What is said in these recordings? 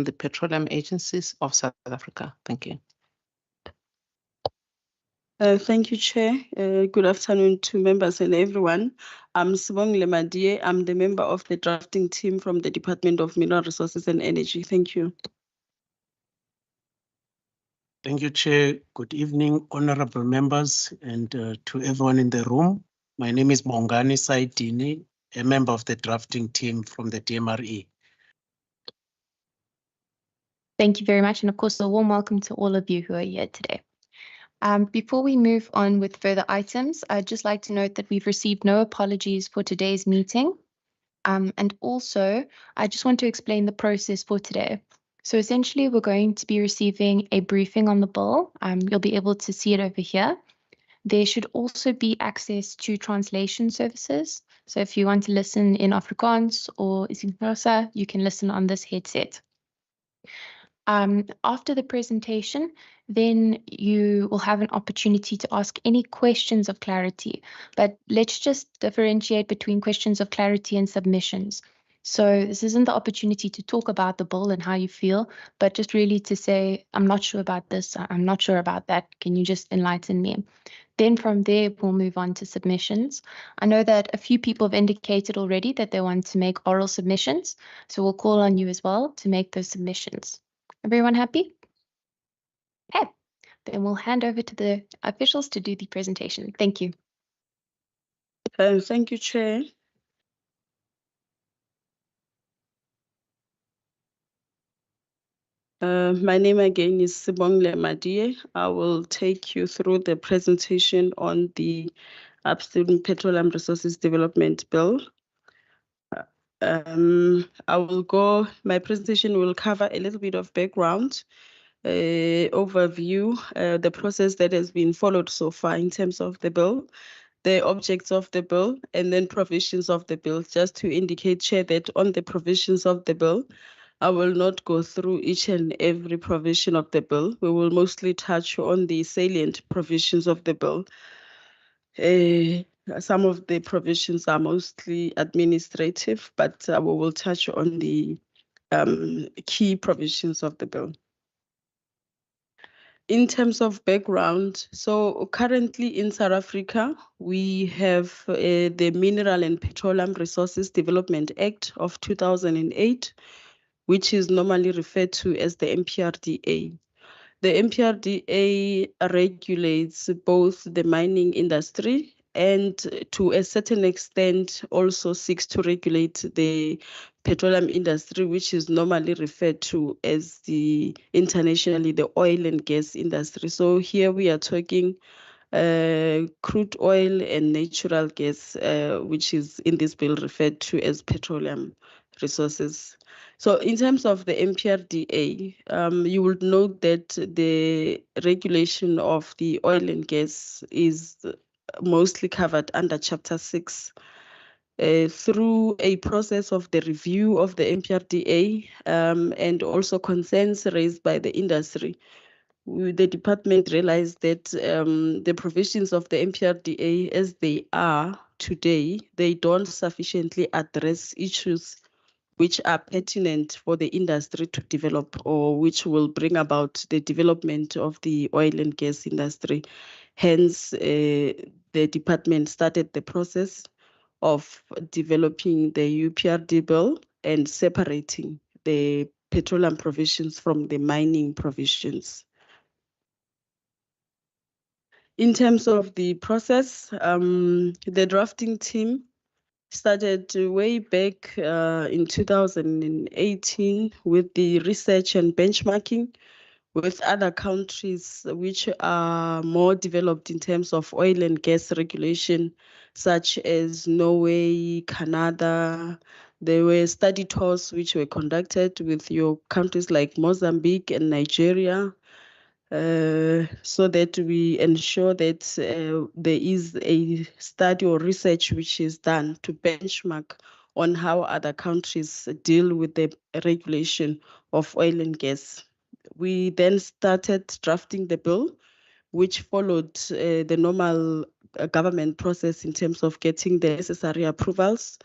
from the Petroleum Agencies of South Africa. Thank you. Thank you, Chair. Good afternoon to members and everyone. I'm Sibongile Madie. I'm the member of the drafting team from the Department of Mineral Resources and Energy. Thank you. Thank you, Chair. Good evening, honorable members, and to everyone in the room. My name is Bongani Saidini, a member of the drafting team from the DMRE. Thank you very much. And of course, a warm welcome to all of you who are here today. Before we move on with further items, I'd just like to note that we've received no apologies for today's meeting. And also, I just want to explain the process for today. So essentially, we're going to be receiving a briefing on the bill. You'll be able to see it over here. There should also be access to translation services. So if you want to listen in Afrikaans or isiXhosa, you can listen on this headset. After the presentation, then you will have an opportunity to ask any questions of clarity. But let's just differentiate between questions of clarity and submissions. So this isn't the opportunity to talk about the bill and how you feel, but just really to say, I'm not sure about this, I'm not sure about that. Can you just enlighten me? Then from there, we'll move on to submissions. I know that a few people have indicated already that they want to make oral submissions. So we'll call on you as well to make those submissions. Everyone happy? Okay, then we'll hand over to the officials to do the presentation. Thank you. Thank you, Chair. My name again is Sibongile Madie. I will take you through the presentation on the Upstream Petroleum Resources Development Bill. My presentation will cover a little bit of background, overview, the process that has been followed so far in terms of the bill, the objects of the bill, and then provisions of the bill, just to indicate, Chair, that on the provisions of the bill, I will not go through each and every provision of the bill. We will mostly touch on the salient provisions of the bill. Some of the provisions are mostly administrative, but we will touch on the key provisions of the bill. In terms of background, so currently in South Africa, we have the Mineral and Petroleum Resources Development Act of 2008, which is normally referred to as the MPRDA. The MPRDA regulates both the mining industry and to a certain extent also seeks to regulate the petroleum industry, which is normally referred to as internationally the oil and gas industry. So here we are talking crude oil and natural gas, which is in this bill referred to as petroleum resources. So in terms of the MPRDA, you will note that the regulation of the oil and gas is mostly covered under Chapter 6 through a process of the review of the MPRDA and also concerns raised by the industry. The department realized that the provisions of the MPRDA as they are today, they don't sufficiently address issues which are pertinent for the industry to develop or which will bring about the development of the oil and gas industry. Hence, the department started the process of developing the UPRD bill and separating the petroleum provisions from the mining provisions. In terms of the process, the drafting team started way back in 2018 with the research and benchmarking with other countries which are more developed in terms of oil and gas regulation, such as Norway, Canada. There were study tours which were conducted with your countries like Mozambique and Nigeria, so that we ensure that there is a study or research which is done to benchmark on how other countries deal with the regulation of oil and gas. We then started drafting the bill, which followed the normal government process in terms of getting the necessary approvals,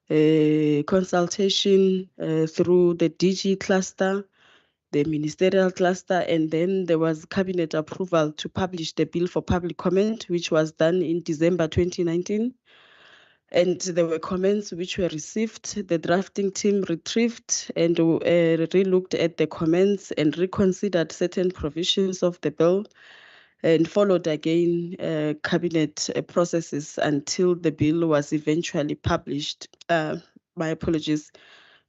consultation through the DG cluster, the ministerial cluster, and then there was cabinet approval to publish the bill for public comment, which was done in December 2019. And there were comments which were received. The drafting team retrieved and re-looked at the comments and reconsidered certain provisions of the bill, and followed again cabinet processes until the bill was eventually published. My apologies,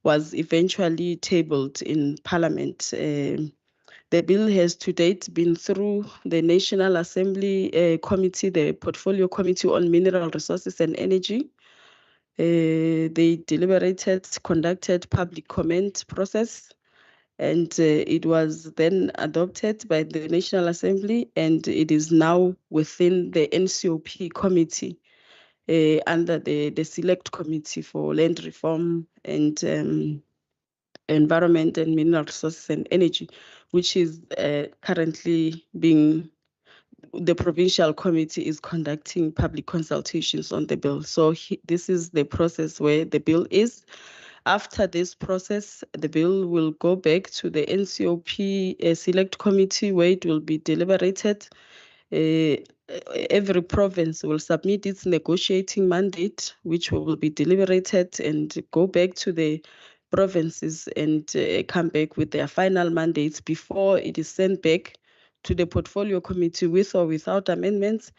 was eventually tabled in Parliament. The bill has to date been through the National Assembly Committee, the Portfolio Committee on Mineral Resources and Energy. They deliberated, conducted public comment process, and it was then adopted by the National Assembly, and it is now within the NCOP committee under the Select Committee for Land Reform and Environment and Mineral Resources and Energy, which is currently being, the Provincial Committee is conducting public consultations on the bill. So this is the process where the bill is. After this process, the bill will go back to the NCOP Select Committee where it will be deliberated. Every province will submit its negotiating mandate, which will be deliberated and go back to the provinces and come back with their final mandates before it is sent back to the Portfolio Committee with or without amendments,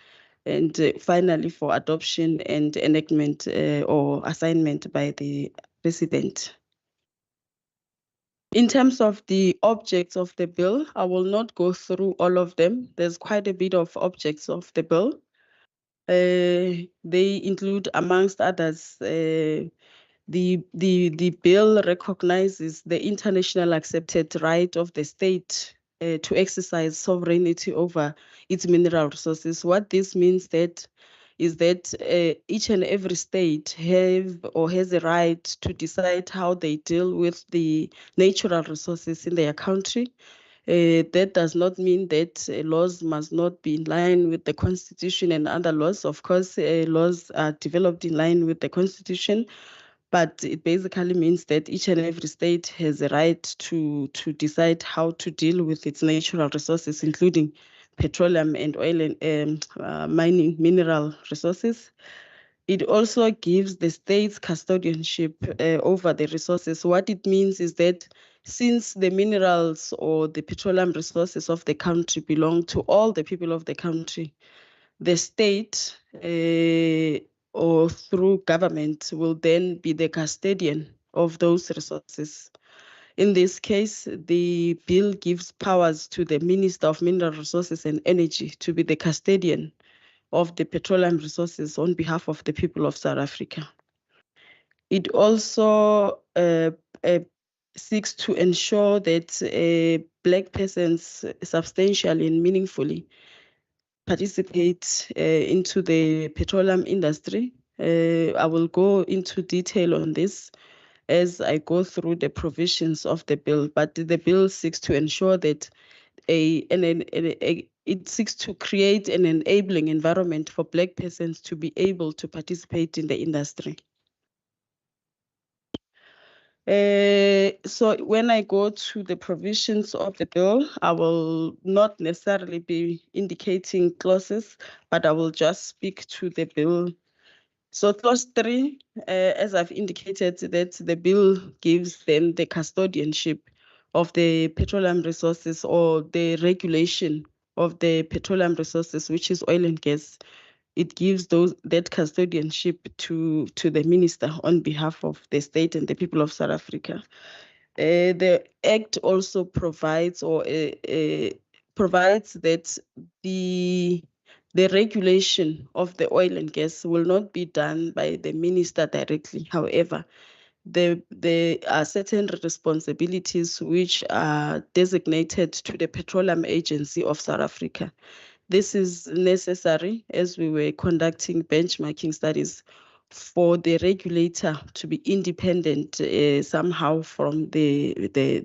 and finally for adoption and enactment or assignment by the President. In terms of the objects of the bill, I will not go through all of them. There's quite a bit of objects of the bill. They include, amongst others, the bill recognizes the international accepted right of the state to exercise sovereignty over its mineral resources. What this means is that each and every state has a right to decide how they deal with the natural resources in their country. That does not mean that laws must not be in line with the Constitution and other laws. Of course, laws are developed in line with the Constitution, but it basically means that each and every state has a right to decide how to deal with its natural resources, including petroleum and oil and mining mineral resources. It also gives the states custodianship over the resources. What it means is that since the minerals or the petroleum resources of the country belong to all the people of the country, the state or through government will then be the custodian of those resources. In this case, the bill gives powers to the Minister of Mineral Resources and Energy to be the custodian of the petroleum resources on behalf of the people of South Africa. It also seeks to ensure that Black persons substantially and meaningfully participate into the petroleum industry. I will go into detail on this as I go through the provisions of the bill, but the bill seeks to ensure that it seeks to create an enabling environment for Black persons to be able to participate in the industry. So when I go to the provisions of the bill, I will not necessarily be indicating clauses, but I will just speak to the bill. So clause 3, as I've indicated, that the bill gives them the custodianship of the petroleum resources or the regulation of the petroleum resources, which is oil and gas. It gives that custodianship to the minister on behalf of the state and the people of South Africa. The Act also provides provides that the regulation of the oil and gas will not be done by the minister directly. However, there are certain responsibilities which are designated to the Petroleum Agency of South Africa. This is necessary as we were conducting benchmarking studies for the regulator to be independent somehow from the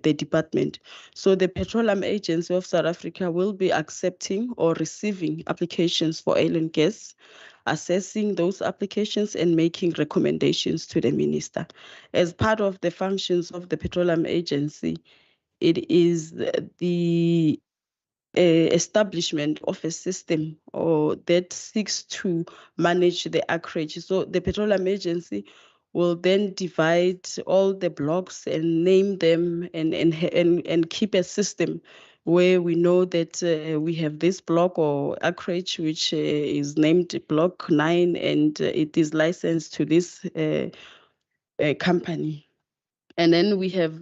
department. So the Petroleum Agency of South Africa will be accepting or receiving applications for oil and gas, assessing those applications and making recommendations to the minister. As part of the functions of the Petroleum Agency, it is the establishment of a system or that seeks to manage the acreage. So the Petroleum Agency will then divide all the blocks and name them and keep a system where we know that we have this block or acreage which is named Block 9 and it is licensed to this company. And then we have,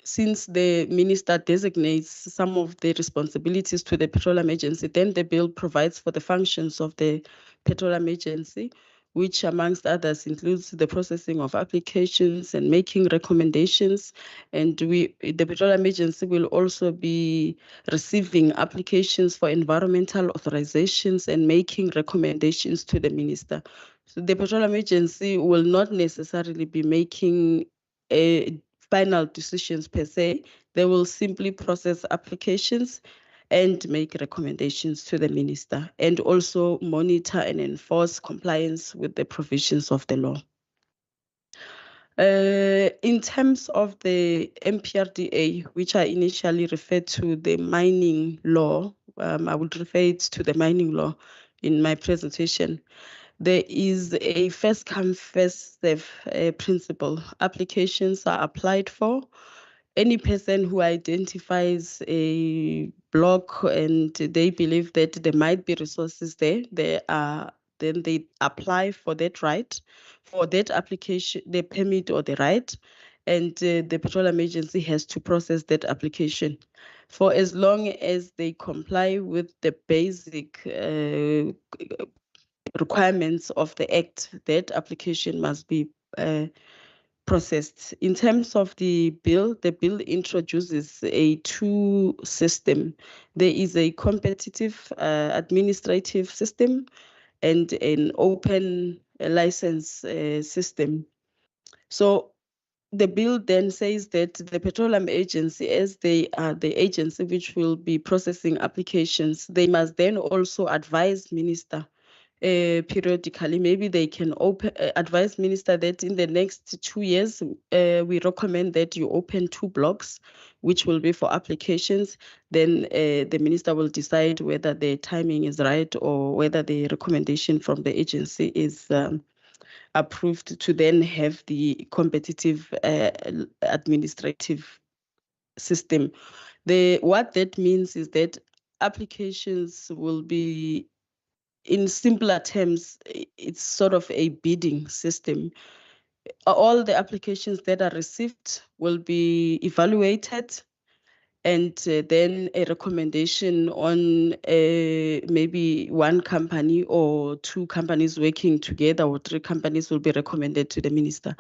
since the minister designates some of the responsibilities to the Petroleum Agency, then the bill provides for the functions of the Petroleum Agency, which amongst others includes the processing of applications and making recommendations. And the Petroleum Agency will also be receiving applications for environmental authorizations and making recommendations to the minister. So the Petroleum Agency will not necessarily be making final decisions per se. They will simply process applications and make recommendations to the minister and also monitor and enforce compliance with the provisions of the law. In terms of the MPRDA, which I initially referred to the mining law, I would refer it to the mining law in my presentation. There is a first come, first serve principle. Applications are applied for. Any person who identifies a block and they believe that there might be resources there, then they apply for that right, for that application, the permit or the right, and the Petroleum Agency has to process that application. For as long as they comply with the basic requirements of the Act, that application must be processed. In terms of the bill introduces a two system. There is a competitive administrative system and an open license system. So the bill then says that the Petroleum Agency, as they are the agency which will be processing applications, they must then also advise minister periodically. Maybe they can advise minister that in the next 2 years, we recommend that you open 2 blocks, which will be for applications. Then the minister will decide whether the timing is right or whether the recommendation from the agency is approved to then have the competitive administrative system. What that means is that applications will be, in simpler terms, it's sort of a bidding system. All the applications that are received will be evaluated and then a recommendation on maybe one company or 2 companies working together or 3 companies will be recommended to the minister.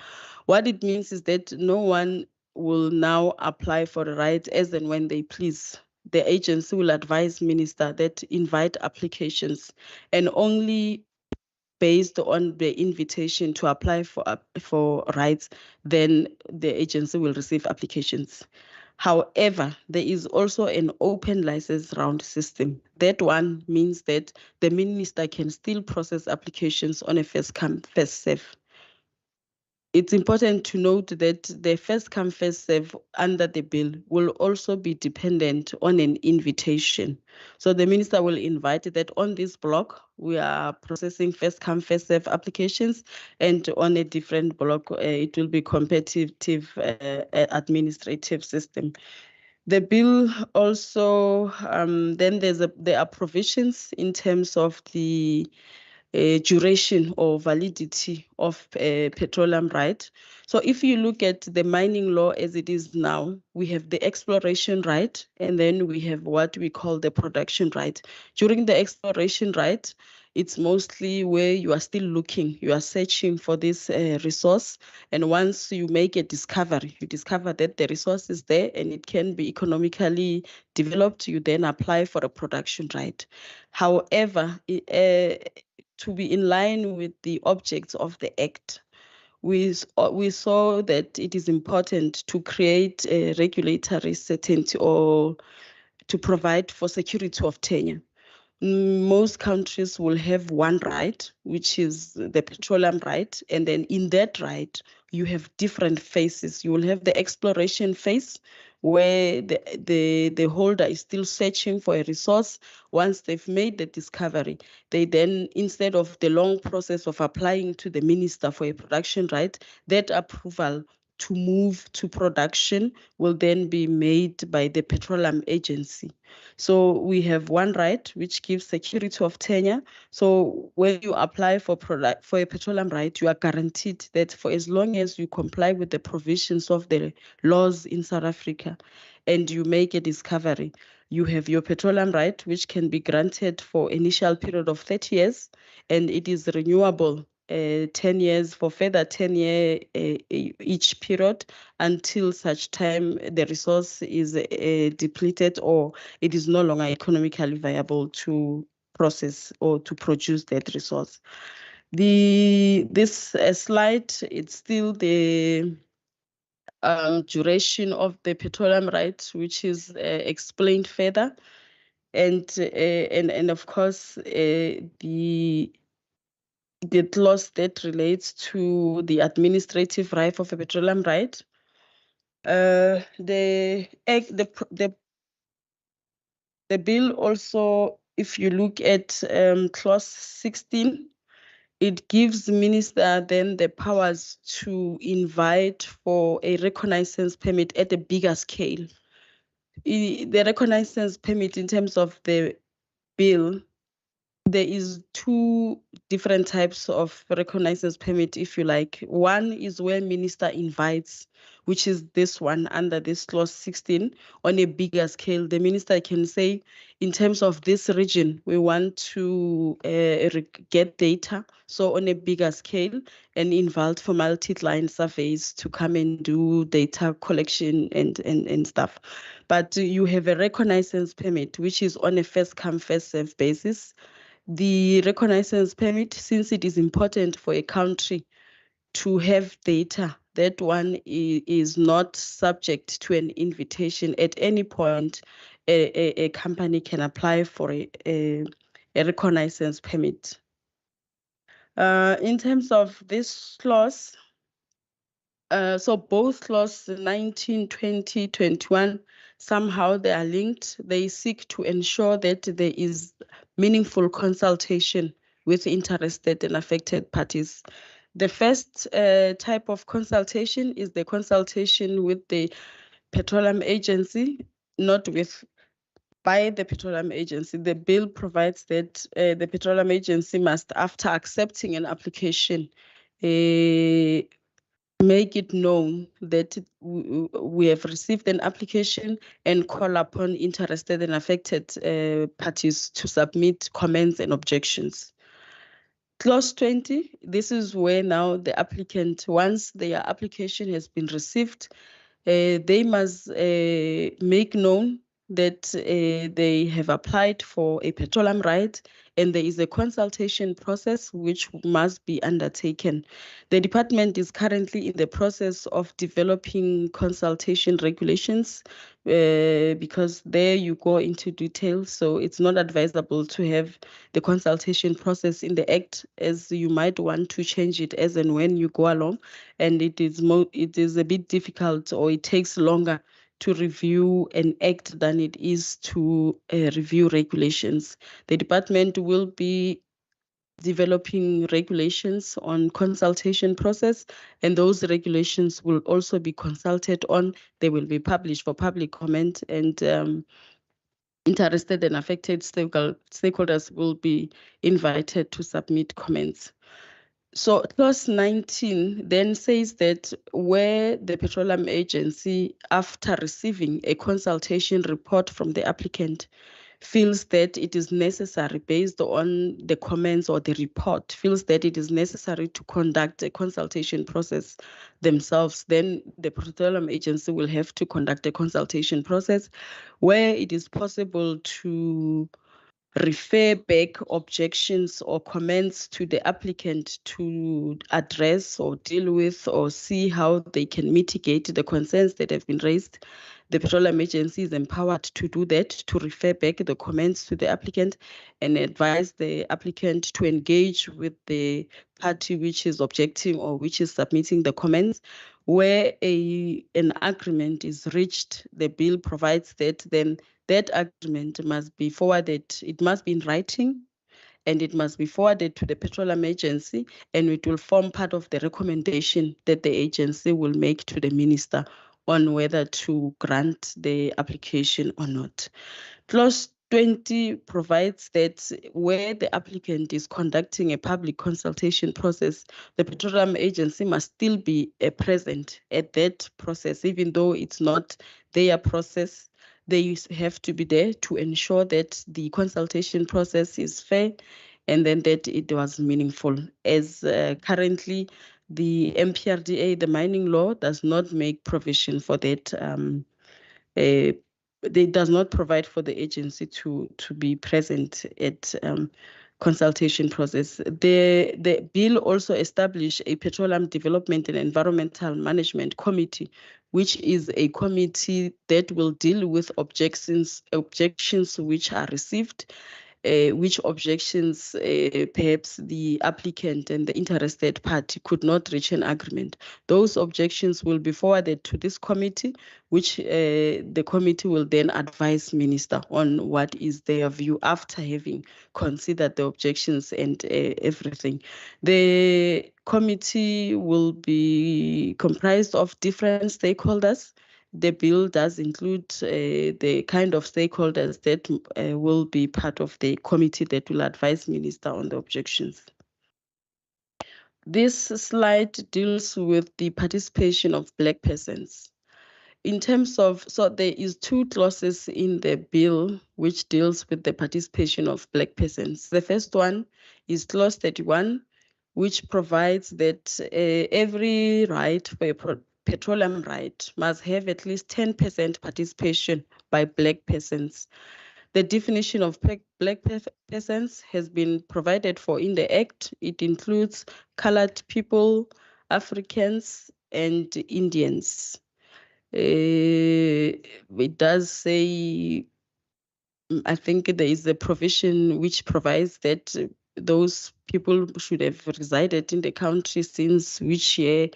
What it means is that no one will now apply for the right as and when they please. The agency will advise minister that invite applications and only based on the invitation to apply for rights, then the agency will receive applications. However, there is also an open license round system. That one means that the minister can still process applications on a first come, first serve. It's important to note that the first come, first serve under the bill will also be dependent on an invitation. So the minister will invite that on this block, we are processing first come, first serve applications, and on a different block, it will be competitive administrative system. The bill also, then there are provisions in terms of the duration or validity of petroleum right. So if you look at the mining law as it is now, we have the exploration right, and then we have what we call the production right. During the exploration right, it's mostly where you are still looking, you are searching for this resource. And once you make a discovery, you discover that the resource is there and it can be economically developed, you then apply for a production right. However, to be in line with the objects of the Act, we saw that it is important to create a regulatory certainty or to provide for security of tenure. most countries will have one right, which is the petroleum right. And then in that right, you have different phases. You will have the exploration phase, where the holder is still searching for a resource. Once they've made the discovery, they then, instead of the long process of applying to the minister for a production right, that approval to move to production will then be made by the Petroleum Agency. So we have one right, which gives security of tenure. So when you apply for a petroleum right, you are guaranteed that for as long as you comply with the provisions of the laws in South Africa and you make a discovery, you have your petroleum right, which can be granted for initial period of 30 years, and it is renewable 10 years for further 10 year each period, until such time the resource is depleted or it is no longer economically viable to process or to produce that resource. This slide, it's still the duration of the petroleum rights, which is explained further, and of course the clause that relates to the administrative right of a petroleum right. The bill also, if you look at clause 16, it gives minister then the powers to invite for a reconnaissance permit at a bigger scale. The reconnaissance permit, in terms of the bill, there is two different types of reconnaissance permit, if you like. One is where minister invites, which is this one under this clause 16, on a bigger scale. The minister can say, in terms of this region, we want to get data, so on a bigger scale, and invite for multi-line surveys to come and do data collection and stuff. But you have a reconnaissance permit, which is on a first-come, first-served basis. The reconnaissance permit, since it is important for a country to have data, that one is not subject to an invitation. At any point, a company can apply for a reconnaissance permit. In terms of this clause, so both clause 19, 20, 21, somehow they are linked. They seek to ensure that there is meaningful consultation with interested and affected parties. The first type of consultation is the consultation with the Petroleum Agency, not by the Petroleum Agency. The bill provides that the Petroleum Agency must, after accepting an application, make it known that we have received an application and call upon interested and affected parties to submit comments and objections. Clause 20, this is where now the applicant, once their application has been received, they must make known that they have applied for a petroleum right, and there is a consultation process which must be undertaken. The department is currently in the process of developing consultation regulations, because there you go into detail. So it's not advisable to have the consultation process in the Act, as you might want to change it as and when you go along. And it is a bit difficult, or it takes longer to review an act than it is to review regulations. The department will be developing regulations on consultation process, and those regulations will also be consulted on. They will be published for public comment, and interested and affected stakeholders will be invited to submit comments. So clause 19 then says that where the Petroleum Agency, after receiving a consultation report from the applicant, feels that it is necessary, based on the comments or the report, feels that it is necessary to conduct a consultation process themselves, then the Petroleum Agency will have to conduct a consultation process where it is possible to refer back objections or comments to the applicant to address or deal with or see how they can mitigate the concerns that have been raised. The Petroleum Agency is empowered to do that, to refer back the comments to the applicant and advise the applicant to engage with the party which is objecting or which is submitting the comments. Where an agreement is reached, the bill provides that then that agreement must be forwarded. It must be in writing, and it must be forwarded to the Petroleum Agency, and it will form part of the recommendation that the agency will make to the minister on whether to grant the application or not. Clause 20 provides that where the applicant is conducting a public consultation process, the Petroleum Agency must still be present at that process, even though it's not their process. They have to be there to ensure that the consultation process is fair and then that it was meaningful. As currently, the MPRDA, the mining law, does not make provision for that. It does not provide for the agency to be present at consultation process. The bill also established a Petroleum Development and Environmental Management Committee, which is a committee that will deal with objections which are received, which objections perhaps the applicant and the interested party could not reach an agreement. Those objections will be forwarded to this committee, which the committee will then advise minister on what is their view after having considered the objections and everything. The committee will be comprised of different stakeholders. The bill does include the kind of stakeholders that will be part of the committee that will advise minister on the objections. This slide deals with the participation of Black persons. In terms of, so there is 2 clauses in the bill which deals with the participation of Black persons. The first one is clause 31, which provides that every right for a petroleum right must have at least 10% participation by Black persons. The definition of Black persons has been provided for in the Act. It includes colored people, Africans, and Indians. It does say, I think there is a provision which provides that those people should have resided in the country since which year,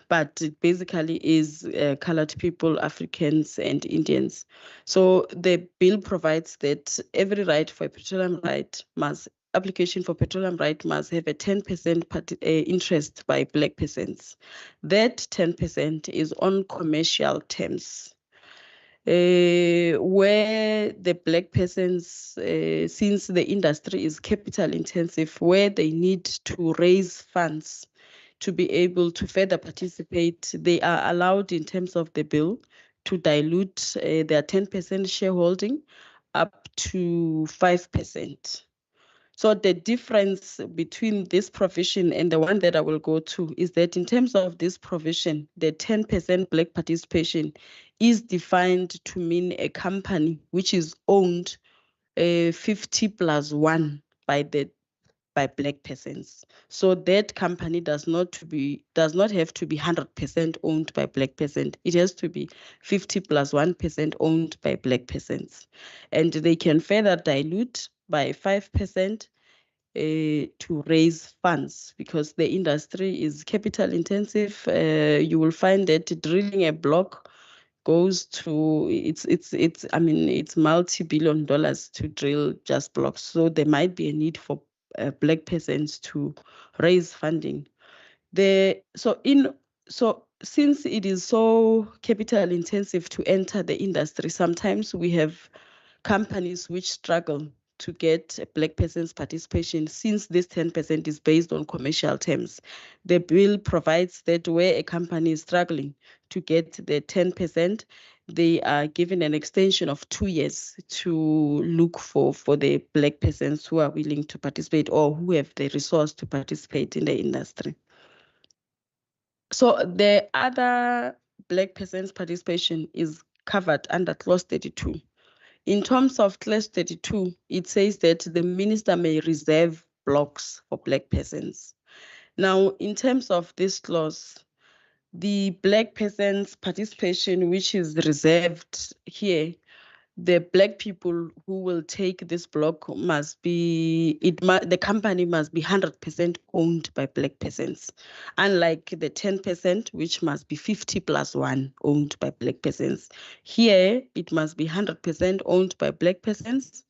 but it basically is colored people, Africans, and Indians. So the bill provides that every right for a petroleum right application for petroleum right must have a 10% interest by Black persons. That 10% is on commercial terms. Where the Black persons, since the industry is capital intensive, where they need to raise funds to be able to further participate, they are allowed in terms of the bill to dilute their 10% shareholding up to 5%. So the difference between this provision and the one that I will go to is that in terms of this provision, the 10% Black participation is defined to mean a company which is owned 50+1 by Black persons. So that company does not have to be 100% owned by Black persons. It has to be 50+1% owned by Black persons. And they can further dilute by 5% to raise funds because the industry is capital intensive. You will find that drilling a block goes to it's multi-billion dollars to drill just blocks. So there might be a need for Black persons to raise funding. So since it is so capital intensive to enter the industry, sometimes we have companies which struggle to get Black persons participation since this 10% is based on commercial terms. The bill provides that where a company is struggling to get the 10%, they are given an extension of 2 years to look for the Black persons who are willing to participate or who have the resource to participate in the industry. So the other Black persons participation is covered under clause 32. In terms of clause 32, it says that the minister may reserve blocks for Black persons. Now, in terms of this clause, the Black persons' participation, which is reserved here, the Black people who will take this block must be, the company must be 100% owned by Black persons, unlike the 10%, which must be 50+1 owned by Black persons. Here, it must be 100% owned by Black persons.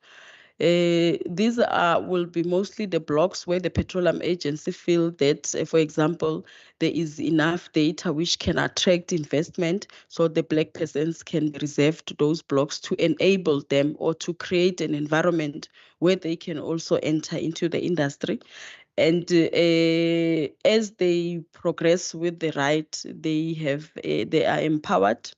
These will be mostly the blocks where the Petroleum Agency feel that, for example, there is enough data which can attract investment, so the Black persons can be reserved those blocks to enable them or to create an environment where they can also enter into the industry. And as they progress with the right, they are empowered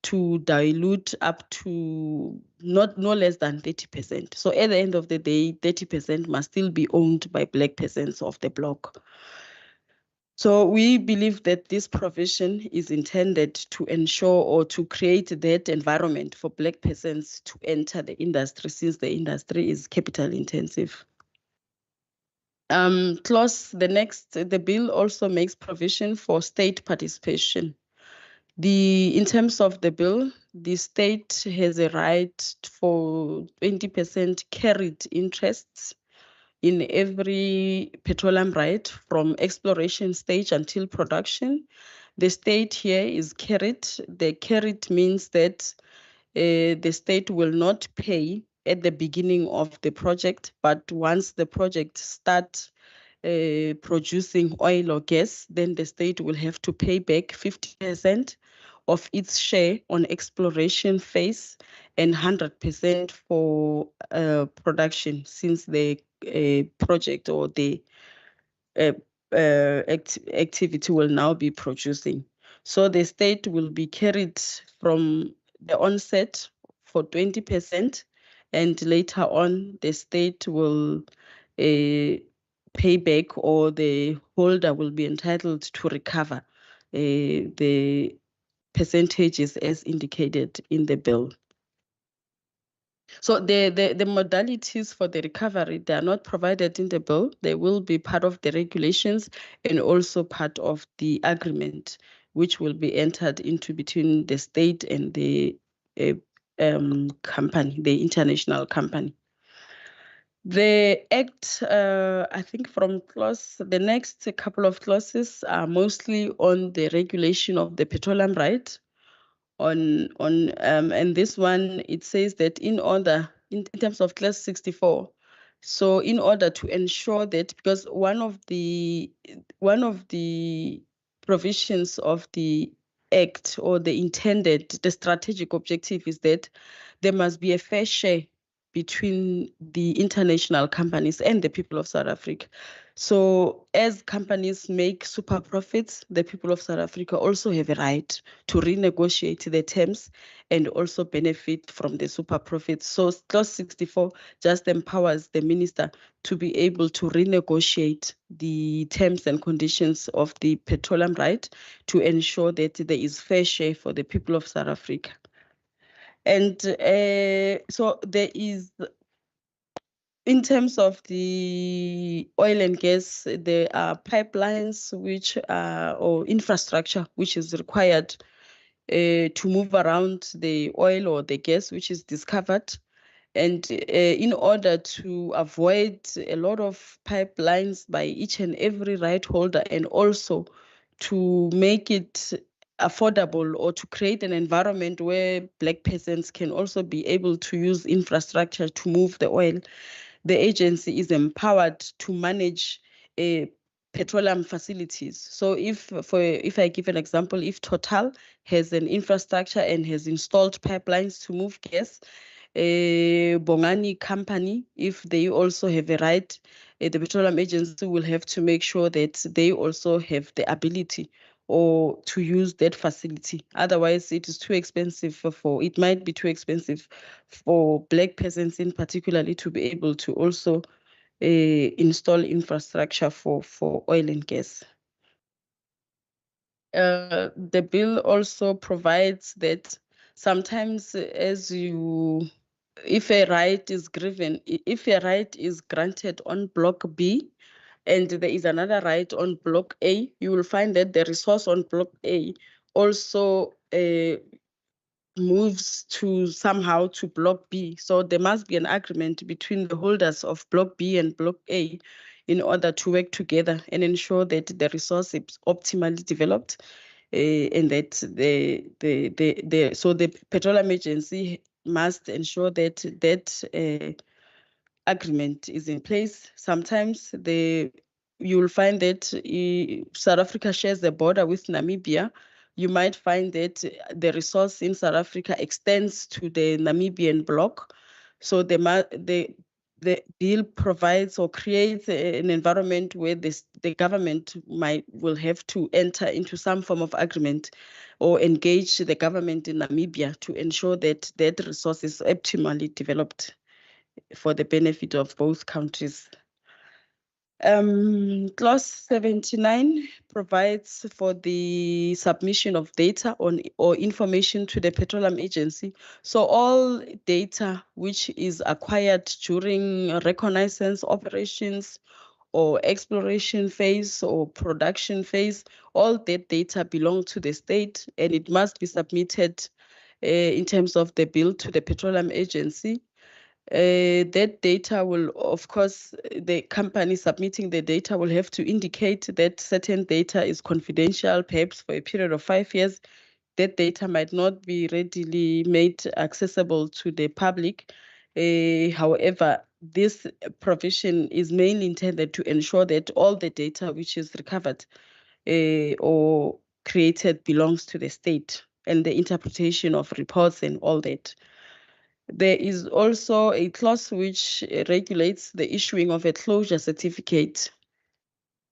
to dilute up to no less than 30%. So at the end of the day, 30% must still be owned by Black persons of the block. So we believe that this provision is intended to ensure or to create that environment for Black persons to enter the industry, since the industry is capital intensive. The bill also makes provision for state participation. In terms of the bill, the state has a right for 20% carried interests in every petroleum right from exploration stage until production. The state here is carried. The carried means that the state will not pay at the beginning of the project, but once the project starts producing oil or gas, then the state will have to pay back 50% of its share on exploration phase and 100% for production, since the project or the activity will now be producing. So the state will be carried from the onset for 20%, and later on the state will pay back, or the holder will be entitled to recover the percentages as indicated in the bill. So the modalities for the recovery, they are not provided in the bill. They will be part of the regulations and also part of the agreement, which will be entered into between the state and the company, the international company. The Act, I think from the next couple of clauses are mostly on the regulation of the petroleum right. And this one, it says that in terms of clause 64, so in order to ensure that, because one of the provisions of the Act, or the strategic objective, is that there must be a fair share between the international companies and the people of South Africa. So as companies make super profits, the people of South Africa also have a right to renegotiate the terms and also benefit from the super profits. So clause 64 just empowers the minister to be able to renegotiate the terms and conditions of the petroleum right to ensure that there is fair share for the people of South Africa. And so there is, in terms of the oil and gas, there are pipelines or infrastructure which is required to move around the oil or the gas which is discovered. And in order to avoid a lot of pipelines by each and every right holder, and also to make it affordable, or to create an environment where Black persons can also be able to use infrastructure to move the oil, the agency is empowered to manage petroleum facilities. So if I give an example, if Total has an infrastructure and has installed pipelines to move gas, Bongani company, if they also have a right, the Petroleum Agency will have to make sure that they also have the ability or to use that facility. Otherwise, it is too expensive it might be too expensive for Black persons in particularly to be able to also install infrastructure for oil and gas. The bill also provides that sometimes if a right is granted on Block B, and there is another right on Block A, you will find that the resource on Block A also moves to somehow to Block B. So there must be an agreement between the holders of Block B and Block A in order to work together and ensure that the resource is optimally developed, and that so the Petroleum Agency must ensure that agreement is in place. Sometimes you will find that South Africa shares the border with Namibia. You might find that the resource in South Africa extends to the Namibian block. So the deal provides or creates an environment where the government will have to enter into some form of agreement or engage the government in Namibia to ensure that that resource is optimally developed for the benefit of both countries. Clause 79 provides for the submission of data or information to the Petroleum Agency. So all data which is acquired during reconnaissance operations or exploration phase or production phase, all that data belong to the state, and it must be submitted in terms of the bill to the Petroleum Agency. That data will, of course, the company submitting the data will have to indicate that certain data is confidential, perhaps for a period of 5 years. That data might not be readily made accessible to the public. However, this provision is mainly intended to ensure that all the data which is recovered or created belongs to the state, and the interpretation of reports and all that. There is also a clause which regulates the issuing of a closure certificate.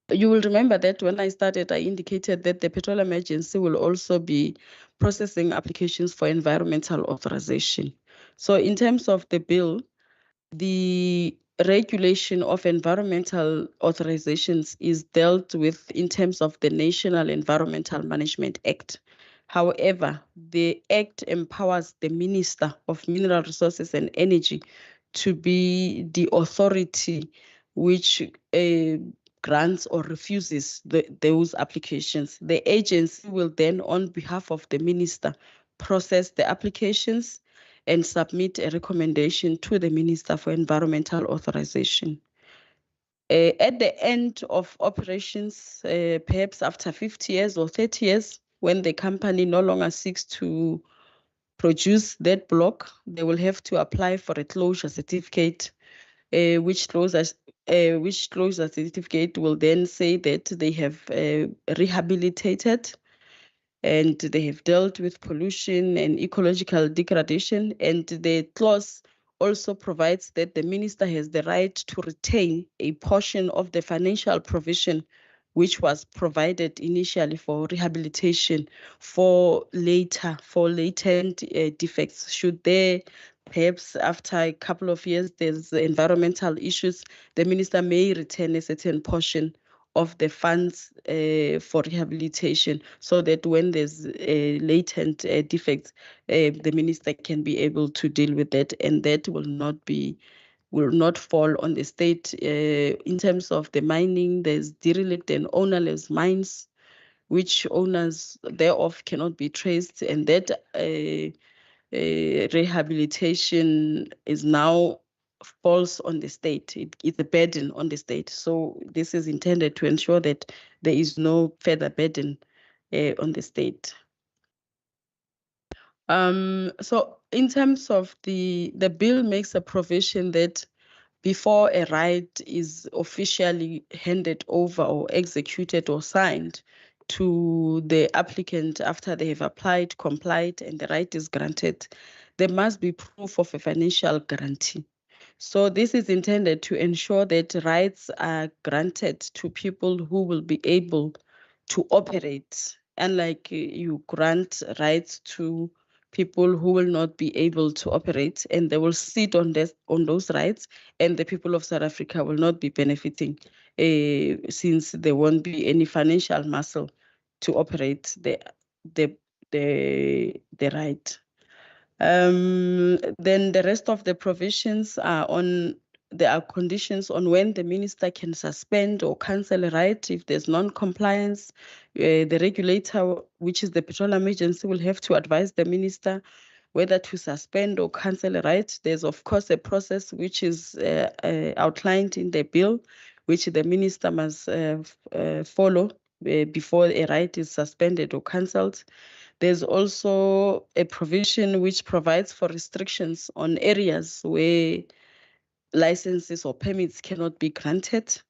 You will remember that when I started, I indicated that the Petroleum Agency will also be processing applications for environmental authorization. So in terms of the bill, the regulation of environmental authorizations is dealt with in terms of the National Environmental Management Act. However, the Act empowers the Minister of Mineral Resources and Energy to be the authority which grants or refuses those applications. The agency will then, on behalf of the Minister, process the applications and submit a recommendation to the Minister for Environmental Authorization. At the end of operations, perhaps after 50 years or 30 years, when the company no longer seeks to produce that block, they will have to apply for a closure certificate, which closure certificate will then say that they have rehabilitated and they have dealt with pollution and ecological degradation. And the clause also provides that the minister has the right to retain a portion of the financial provision which was provided initially for rehabilitation for latent defects. Should there, perhaps after a couple of years, there's environmental issues, the minister may retain a certain portion of the funds for rehabilitation, so that when there's latent defects, the minister can be able to deal with that, and that will not fall on the state. In terms of the mining, there's derelict and ownerless mines, which owners thereof cannot be traced, and that rehabilitation is now falls on the state. It's a burden on the state. So this is intended to ensure that there is no further burden on the state. So in terms of the bill makes a provision that before a right is officially handed over or executed or signed to the applicant after they have applied, complied, and the right is granted, there must be proof of a financial guarantee. So this is intended to ensure that rights are granted to people who will be able to operate, unlike you grant rights to people who will not be able to operate, and they will sit on those rights, and the people of South Africa will not be benefiting since there won't be any financial muscle to operate the right. Then the rest of the provisions are on there are conditions on when the minister can suspend or cancel a right. If there's non-compliance, the regulator, which is the Petroleum Agency, will have to advise the minister whether to suspend or cancel a right. There's, of course, a process which is outlined in the bill, which the minister must follow before a right is suspended or cancelled. There's also a provision which provides for restrictions on areas where licenses or permits cannot be granted.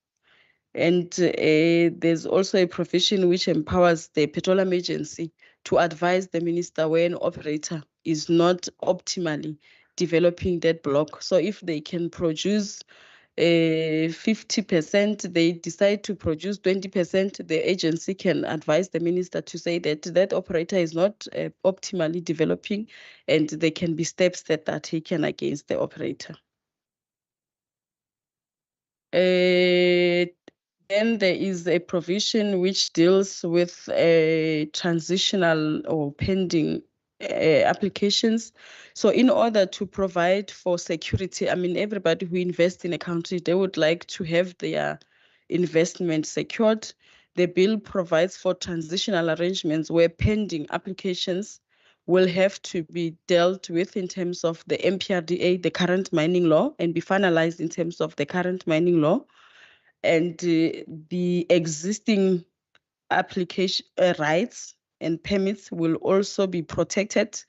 And there's also a provision which empowers the Petroleum Agency to advise the minister when an operator is not optimally developing that block. So if they can produce 50%, they decide to produce 20%, the agency can advise the minister to say that that operator is not optimally developing, and there can be steps that are taken against the operator. Then there is a provision which deals with transitional or pending applications. So in order to provide for security, I mean, everybody who invests in a country, they would like to have their investment secured. The bill provides for transitional arrangements where pending applications will have to be dealt with in terms of the MPRDA, the current mining law, and be finalized in terms of the current mining law. And the existing application rights and permits will also be protected.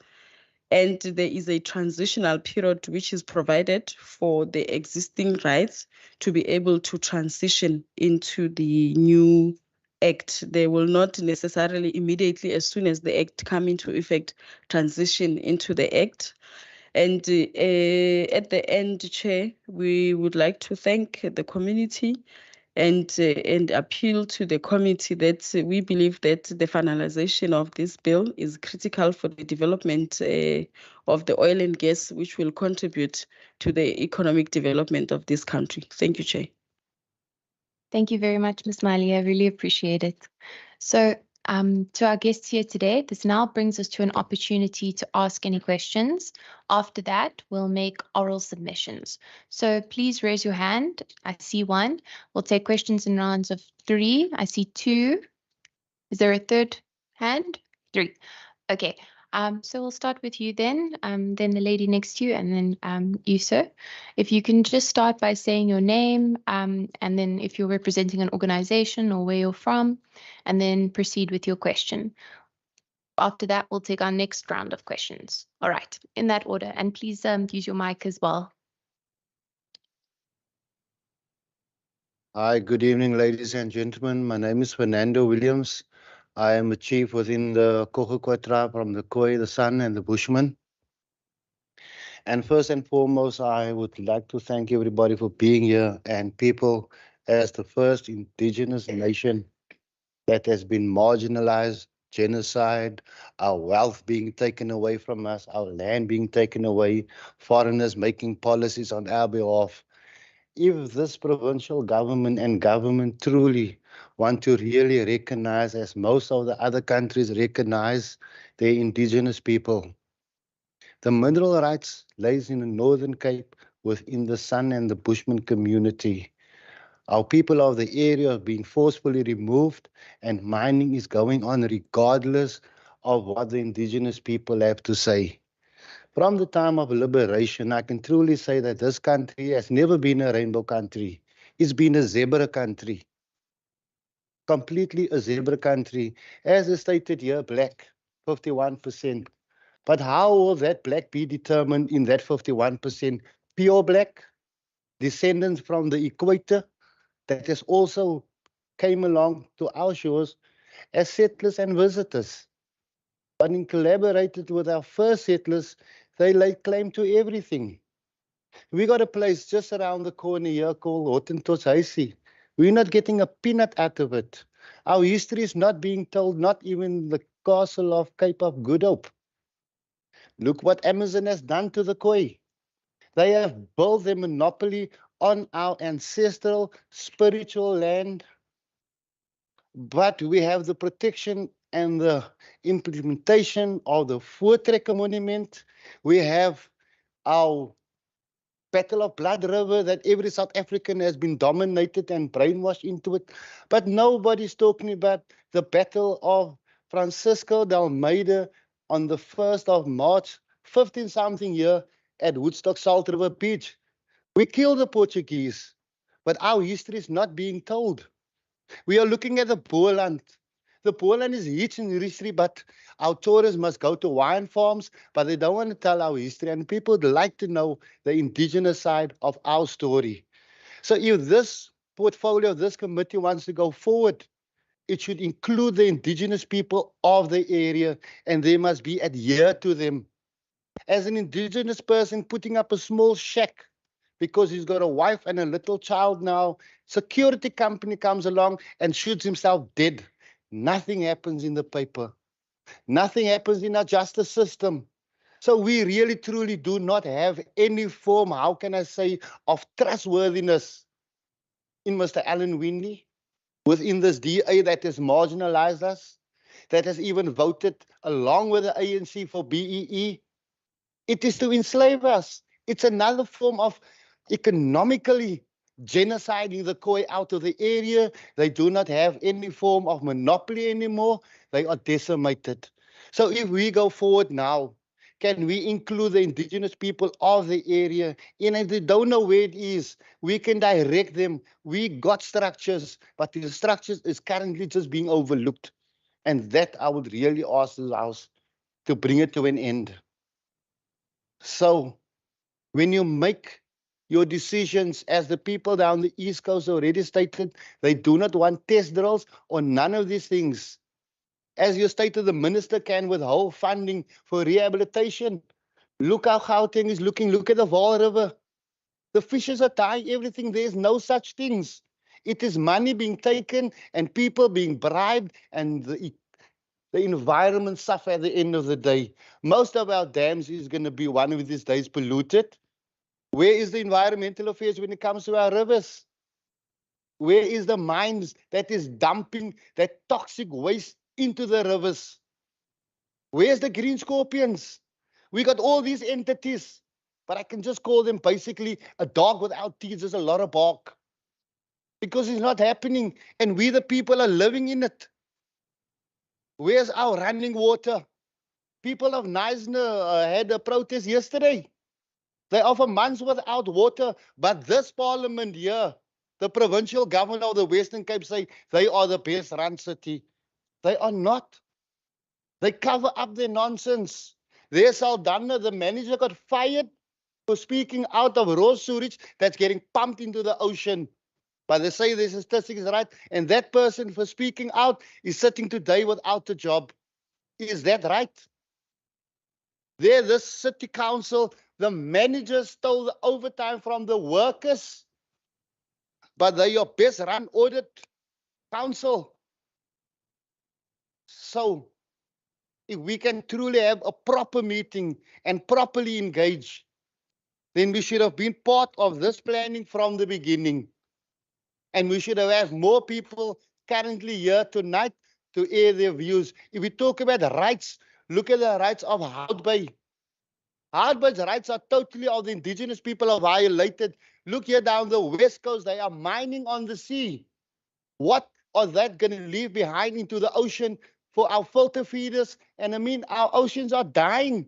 And there is a transitional period which is provided for the existing rights to be able to transition into the new act. They will not necessarily immediately, as soon as the act come into effect, transition into the act. And at the end, Chair, we would like to thank the community and appeal to the committee that we believe that the finalization of this bill is critical for the development of the oil and gas, which will contribute to the economic development of this country. Thank you, Chair. Thank you very much, Ms. Mali. I really appreciate it. So to our guests here today, this now brings us to an opportunity to ask any questions. After that, we'll make oral submissions. So please raise your hand. I see one. We'll take questions in rounds of 3. I see 2. Is there a third hand? 3. Okay. So we'll start with you then the lady next to you, and then you, sir. If you can just start by saying your name, and then if you're representing an organization or where you're from, and then proceed with your question. After that, we'll take our next round of questions. All right, in that order. And please use your mic as well. Hi, good evening, ladies and gentlemen. My name is Fernando Williams. I am a chief within the Kokokwa tribe from the Khoi, the San, and the Bushmen. And first and foremost, I would like to thank everybody for being here, and people as the first indigenous nation that has been marginalized, genocide, our wealth being taken away from us, our land being taken away, foreigners making policies on our behalf. If this provincial government and government truly want to really recognize, as most of the other countries recognize, their indigenous people, the mineral rights lays in the Northern Cape within the San and the Bushman community. Our people of the area have been forcefully removed, and mining is going on regardless of what the indigenous people have to say. From the time of liberation, I can truly say that this country has never been a rainbow country. It's been a zebra country. Completely a zebra country. As is stated here, black, 51%. But how will that black be determined in that 51%? Pure black, descendants from the equator that has also came along to our shores as settlers and visitors. But in collaborated with our first settlers, they laid claim to everything. We got a place just around the corner here called Hottentotshuisie. We're not getting a peanut out of it. Our history is not being told, not even the castle of Cape of Good Hope. Look what Amazon has done to the Khoi. They have built their monopoly on our ancestral spiritual land. But we have the protection and the implementation of the Voortrekker Monument. We have our Battle of Blood River that every South African has been dominated and brainwashed into it. But nobody's talking about the Battle of Francisco de Almeida on the 1st of March, 15-something year at Woodstock Salt River Beach. We killed the Portuguese, but our history is not being told. We are looking at the Boerland. The Boerland is rich in history, but our tourists must go to wine farms, but they don't want to tell our history. And people would like to know the indigenous side of our story. So if this portfolio, this committee wants to go forward, it should include the indigenous people of the area, and they must be adhered to them. As an indigenous person putting up a small shack because he's got a wife and a little child now, security company comes along and shoots himself dead. Nothing happens in the paper. Nothing happens in our justice system. So we really, truly do not have any form, how can I say, of trustworthiness in Mr. Alan Windley, within this DA that has marginalized us, that has even voted along with the ANC for BEE. It is to enslave us. It's another form of economically genociding the Khoi out of the area. They do not have any form of monopoly anymore. They are decimated. So if we go forward now, can we include the indigenous people of the area? And if they don't know where it is, we can direct them. We got structures, but the structures is currently just being overlooked. And that I would really ask the House to bring it to an end. So when you make your decisions, as the people down the East Coast already stated, they do not want test drills or none of these things. As you stated, the minister can withhold funding for rehabilitation. Look how Gauteng is looking. Look at the Vaal River. The fishes are dying, everything. There's no such things. It is money being taken and people being bribed, and the environment suffer at the end of the day. Most of our dams is going to be one of these days polluted. Where is the environmental affairs when it comes to our rivers? Where is the mines that is dumping that toxic waste into the rivers? Where's the green scorpions? We got all these entities, but I can just call them basically a dog without teeth. There's a lot of bark because it's not happening, and we the people are living in it. Where's our running water? People of Neisner had a protest yesterday. They are for months without water, but this parliament here, the provincial government of the Western Cape say they are the best run city. They are not. They cover up their nonsense. There's Saldanha, the manager, got fired for speaking out of raw sewage that's getting pumped into the ocean. But they say the statistics is right, and that person for speaking out is sitting today without a job. Is that right? There, this city council, the managers stole the overtime from the workers, but they're your best run audit council. So if we can truly have a proper meeting and properly engage, then we should have been part of this planning from the beginning. And we should have had more people currently here tonight to air their views. If we talk about the rights, look at the rights of Hout Bay. Hout Bay's rights are totally of the indigenous people are violated. Look here down the West Coast, they are mining on the sea. What are that going to leave behind into the ocean for our filter feeders? And I mean, our oceans are dying.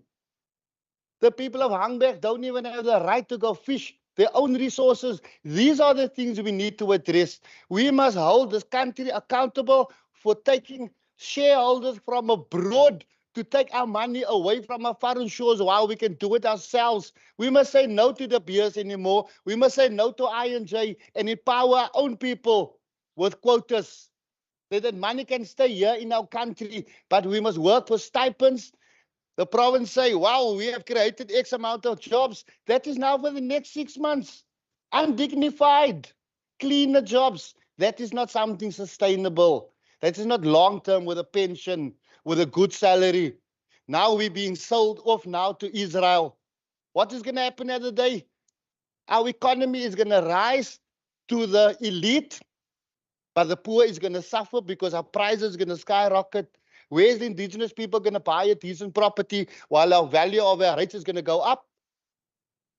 The people of Hangberg don't even have the right to go fish their own resources. These are the things we need to address. We must hold this country accountable for taking shareholders from abroad to take our money away from our foreign shores while we can do it ourselves. We must say no to the beers anymore. We must say no to I&J and empower our own people with quotas. That money can stay here in our country, but we must work for stipends. The province say, wow, we have created X amount of jobs. That is now for the next 6 months. Undignified, cleaner jobs. That is not something sustainable. That is not long-term with a pension, with a good salary. Now we're being sold off now to Israel. What is going to happen at the day? Our economy is going to rise to the elite, but the poor is going to suffer because our prices are going to skyrocket. Where's the indigenous people going to buy a decent property while our value of our rates is going to go up?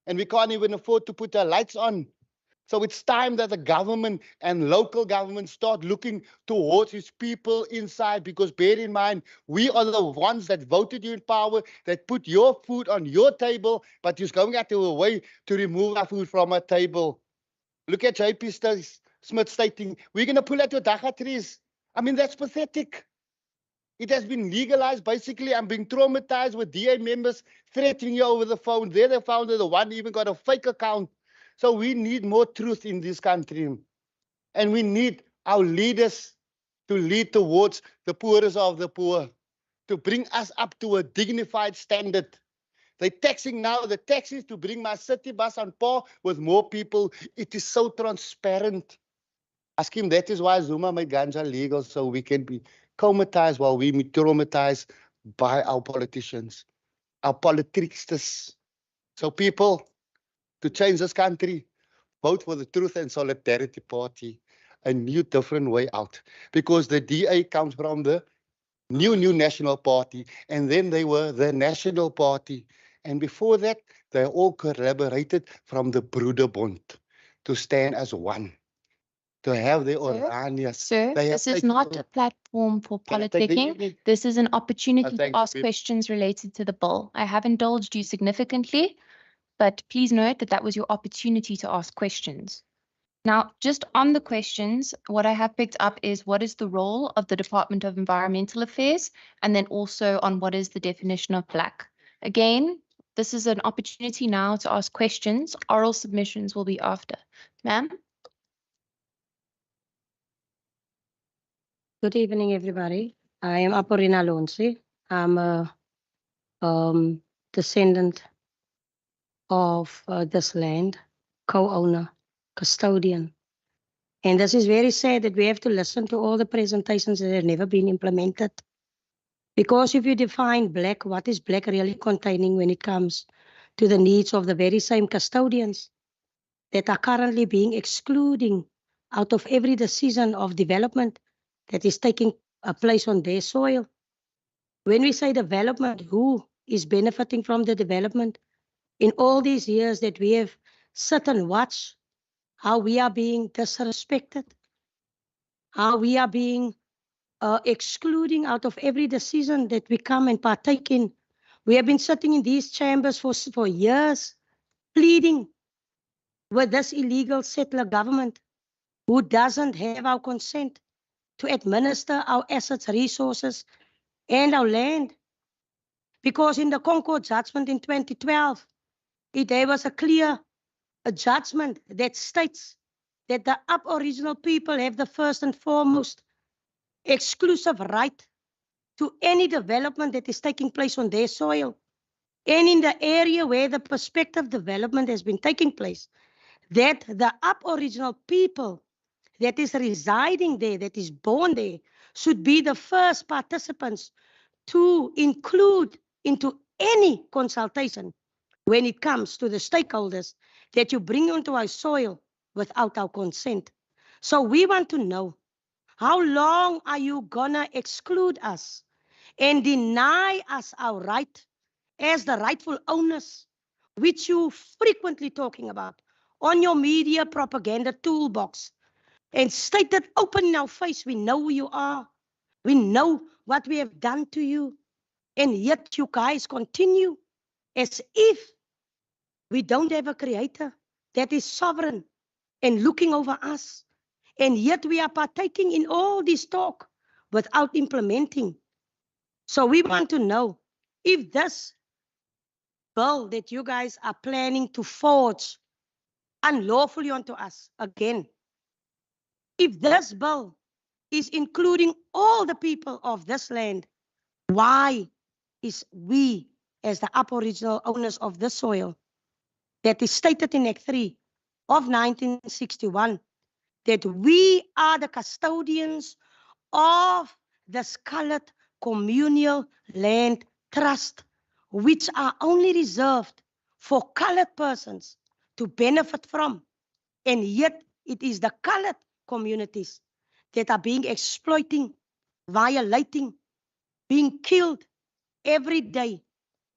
and we can't even afford to put our lights on. So it's time that the government and local government start looking towards its people inside, because bear in mind, we are the ones that voted you in power, that put your food on your table, but you're going out of a way to remove our food from our table. Look at JP Smith stating, we're going to pull out your dacha trees. I mean, that's pathetic. It has been legalized. Basically, I'm being traumatized with DA members threatening you over the phone. They're the founder, the one even got a fake account. So we need more truth in this country. And we need our leaders to lead towards the poorest of the poor, to bring us up to a dignified standard. They're taxing now, the taxes to bring my city bus on par with more people. It is so transparent. Ask him, that is why Zuma made ganja legal, so we can be comatized while we be traumatized by our politicians, our politicians. So people, to change this country, vote for the Truth and Solidarity Party, a new different way out. Because the DA comes from the new National Party, and then they were the National Party. And before that, they all collaborated from the Broederbond to stand as one, to have their Oranias. Sir, this is not a platform for politicking. This is an opportunity to ask questions related to the bill. I have indulged you significantly, but please note that that was your opportunity to ask questions. Now, just on the questions, what I have picked up is what is the role of the Department of Environmental Affairs, and then also on what is the definition of black. Again, this is an opportunity now to ask questions. Oral submissions will be after. Ma'am? Good evening, everybody. I am Aporina Lonsi. I'm a descendant of this land, co-owner, custodian. And this is very sad that we have to listen to all the presentations that have never been implemented. Because if you define black, what is black really containing when it comes to the needs of the very same custodians that are currently being excluding out of every decision of development that is taking place on their soil? When we say development, who is benefiting from the development? In all these years that we have sit and watch how we are being disrespected, how we are being excluding out of every decision that we come and partake in. We have been sitting in these chambers for years, pleading with this illegal settler government who doesn't have our consent to administer our assets, resources, and our land. Because in the Concord judgment in 2012, it gave us a clear judgment that states that the Aboriginal people have the first and foremost exclusive right to any development that is taking place on their soil. And in the area where the prospective development has been taking place, that the Aboriginal people that is residing there, that is born there, should be the first participants to include into any consultation when it comes to the stakeholders that you bring onto our soil without our consent. So we want to know, how long are you gonna exclude us and deny us our right as the rightful owners, which you frequently talking about on your media propaganda toolbox, and stated open in our face, we know who you are, we know what we have done to you, and yet you guys continue as if we don't have a creator that is sovereign and looking over us. And yet we are partaking in all this talk without implementing. So we want to know if this bill that you guys are planning to forge unlawfully onto us again, if this bill is including all the people of this land, why is we as the Aboriginal owners of this soil that is stated in Act 3 of 1961, that we are the custodians of the Scarlet Communal Land Trust, which are only reserved for colored persons to benefit from. And yet it is the colored communities that are being exploiting, violating, being killed every day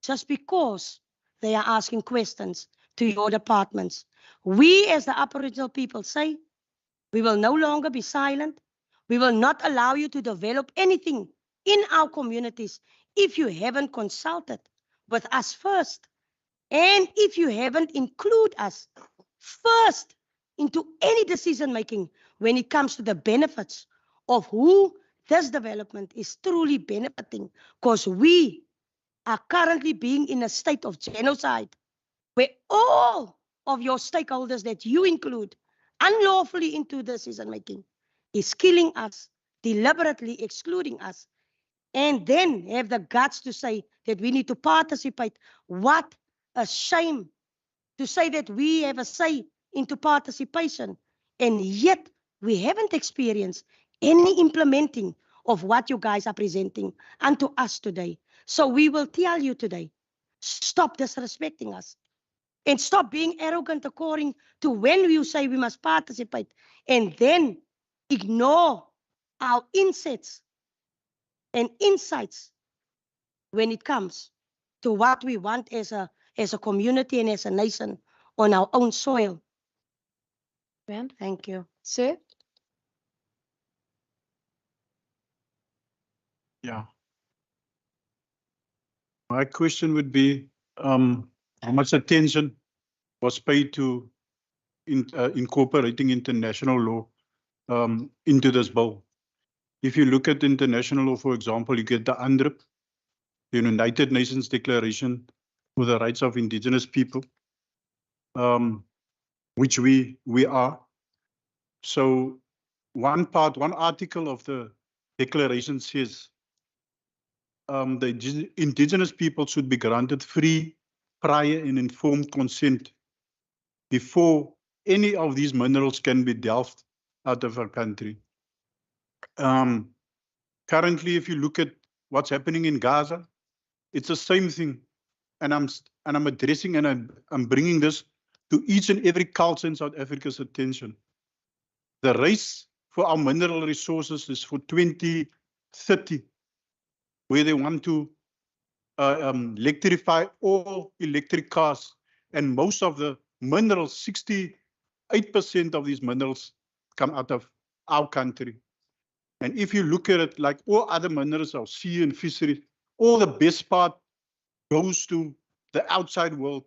just because they are asking questions to your departments. We as the Aboriginal people say, we will no longer be silent. We will not allow you to develop anything in our communities if you haven't consulted with us first. And if you haven't included us first into any decision making when it comes to the benefits of who this development is truly benefiting, because we are currently being in a state of genocide where all of your stakeholders that you include unlawfully into decision making is killing us, deliberately excluding us, and then have the guts to say that we need to participate. What a shame to say that we have a say into participation, and yet we haven't experienced any implementing of what you guys are presenting unto us today. So we will tell you today, stop disrespecting us and stop being arrogant according to when you say we must participate, and then ignore our insets and insights when it comes to what we want as a community and as a nation on our own soil. Thank you. Sir? Yeah. My question would be, how much attention was paid to incorporating international law into this bill? If you look at international law, for example, you get the UNDRIP, the United Nations Declaration for the Rights of Indigenous People, which we are. So one article of the declaration says the indigenous people should be granted free, prior and informed consent before any of these minerals can be delved out of our country. Currently, if you look at what's happening in Gaza, it's the same thing. And I'm addressing and I'm bringing this to each and every culture in South Africa's attention. The race for our mineral resources is for 2030, where they want to electrify all electric cars. And most of the minerals, 68% of these minerals come out of our country. And if you look at it like all other minerals, our sea and fisheries, all the best part goes to the outside world.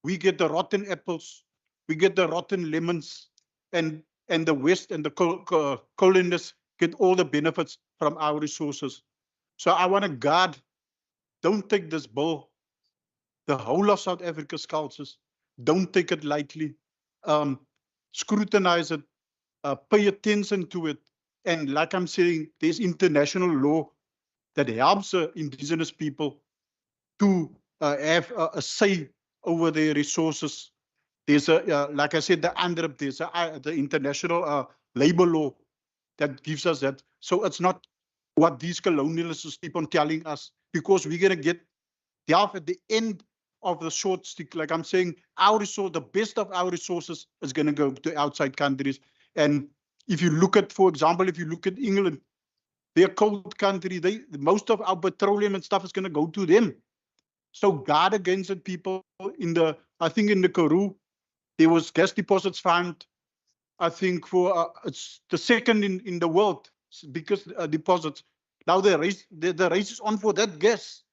We get the rotten apples, we get the rotten lemons, and the West and the colonists get all the benefits from our resources. So I want to guard, don't take this bill, the whole of South Africa's cultures, don't take it lightly, scrutinize it, pay attention to it. And like I'm saying, there's international law that helps indigenous people to have a say over their resources. There's like I said, the UNDRIP, there's the international labor law that gives us that. So it's not what these colonialists keep on telling us, because we're going to get delved at the end of the short stick. Like I'm saying, our resource, the best of our resources is going to go to outside countries. And if you look at, for example, if you look at England, they're a cold country. Most of our petroleum and stuff is going to go to them. So guard against it, people. I think in the Karoo, there was gas deposits found. I think for it's the second in the world because deposits. Now the race is on for that gas,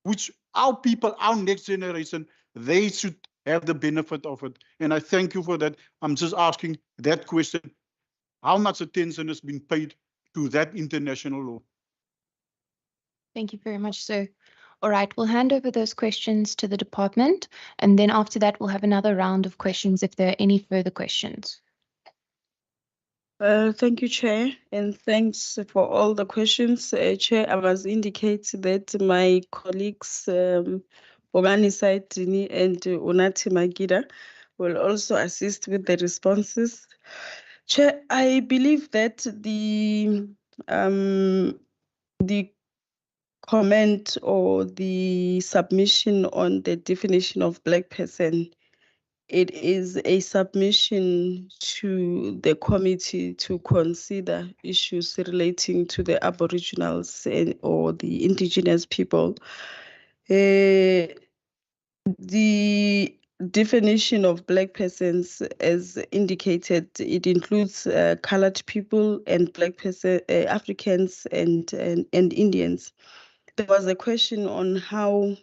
which our people, our next generation, they should have the benefit of it. And I thank you for that. I'm just asking that question. How much attention has been paid to that international law? Thank you very much, sir. All right, we'll hand over those questions to the department, and then after that, we'll have another round of questions if there are any further questions. Thank you, Chair, and thanks for all the questions. Chair, I must indicate that my colleagues, Bongani Saitini and Unati Magida, will also assist with the responses. Chair, I believe that the comment or the submission on the definition of Black person, it is a submission to the committee to consider issues relating to the Aboriginals or the indigenous people. The definition of Black persons, as indicated, it includes colored people and Black Africans and Indians. There was a question on how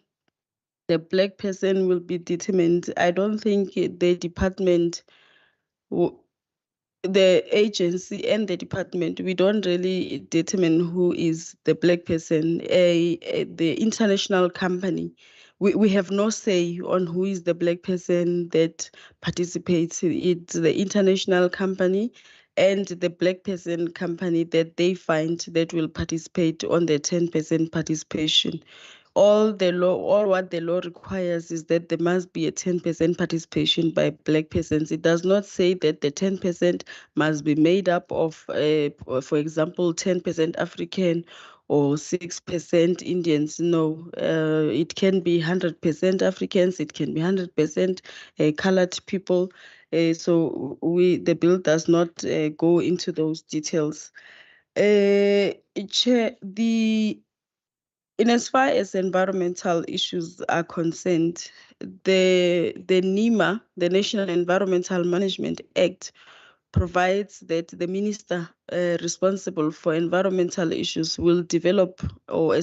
the Black person will be determined. I don't think the department, the agency and the department, we don't really determine who is the Black person. The international company, we have no say on who is the Black person that participates. It's the international company and the Black person company that they find that will participate on the 10% participation. All what the law requires is that there must be a 10% participation by Black persons. It does not say that the 10% must be made up of, for example, 10% African or 6% Indians. No, it can be 100% Africans, it can be 100% colored people. So the bill does not go into those details. Chair, in as far as environmental issues are concerned, the NEMA, the National Environmental Management Act, provides that the minister responsible for environmental issues will develop or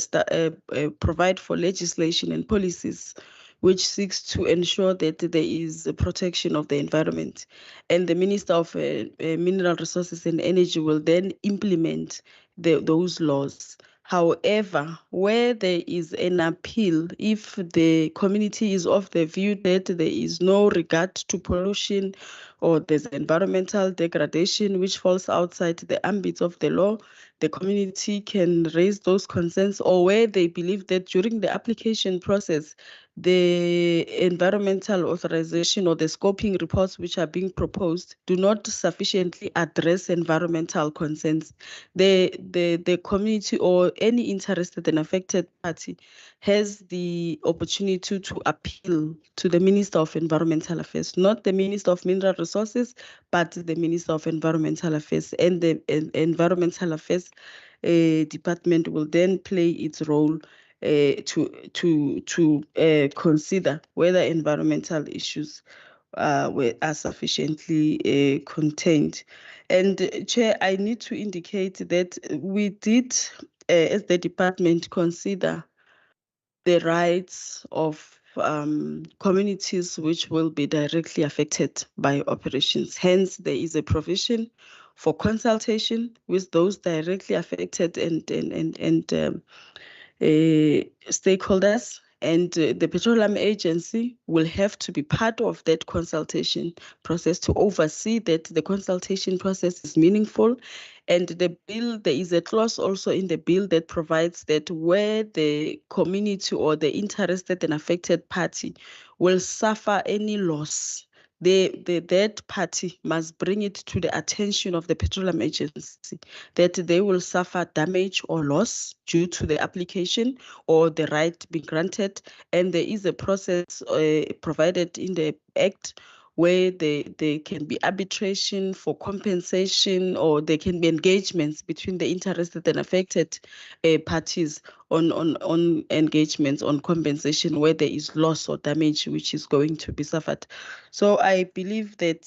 provide for legislation and policies which seeks to ensure that there is a protection of the environment. And the Minister of Mineral Resources and Energy will then implement those laws. However, where there is an appeal, if the community is of the view that there is no regard to pollution or there's environmental degradation which falls outside the ambit of the law, the community can raise those concerns, or where they believe that during the application process, the environmental authorization or the scoping reports which are being proposed do not sufficiently address environmental concerns. The community or any interested and affected party has the opportunity to appeal to the Minister of Environmental Affairs, not the Minister of Mineral Resources, but the Minister of Environmental Affairs. And the Environmental Affairs Department will then play its role to consider whether environmental issues are sufficiently contained. And Chair, I need to indicate that we did, as the department, consider the rights of communities which will be directly affected by operations. Hence, there is a provision for consultation with those directly affected and stakeholders, and the Petroleum Agency will have to be part of that consultation process to oversee that the consultation process is meaningful. And the bill, there is a clause also in the bill that provides that where the community or the interested and affected party will suffer any loss, that party must bring it to the attention of the Petroleum Agency that they will suffer damage or loss due to the application or the right being granted. And there is a process provided in the Act where there can be arbitration for compensation, or there can be engagements between the interested and affected parties on engagements on compensation where there is loss or damage which is going to be suffered. So I believe that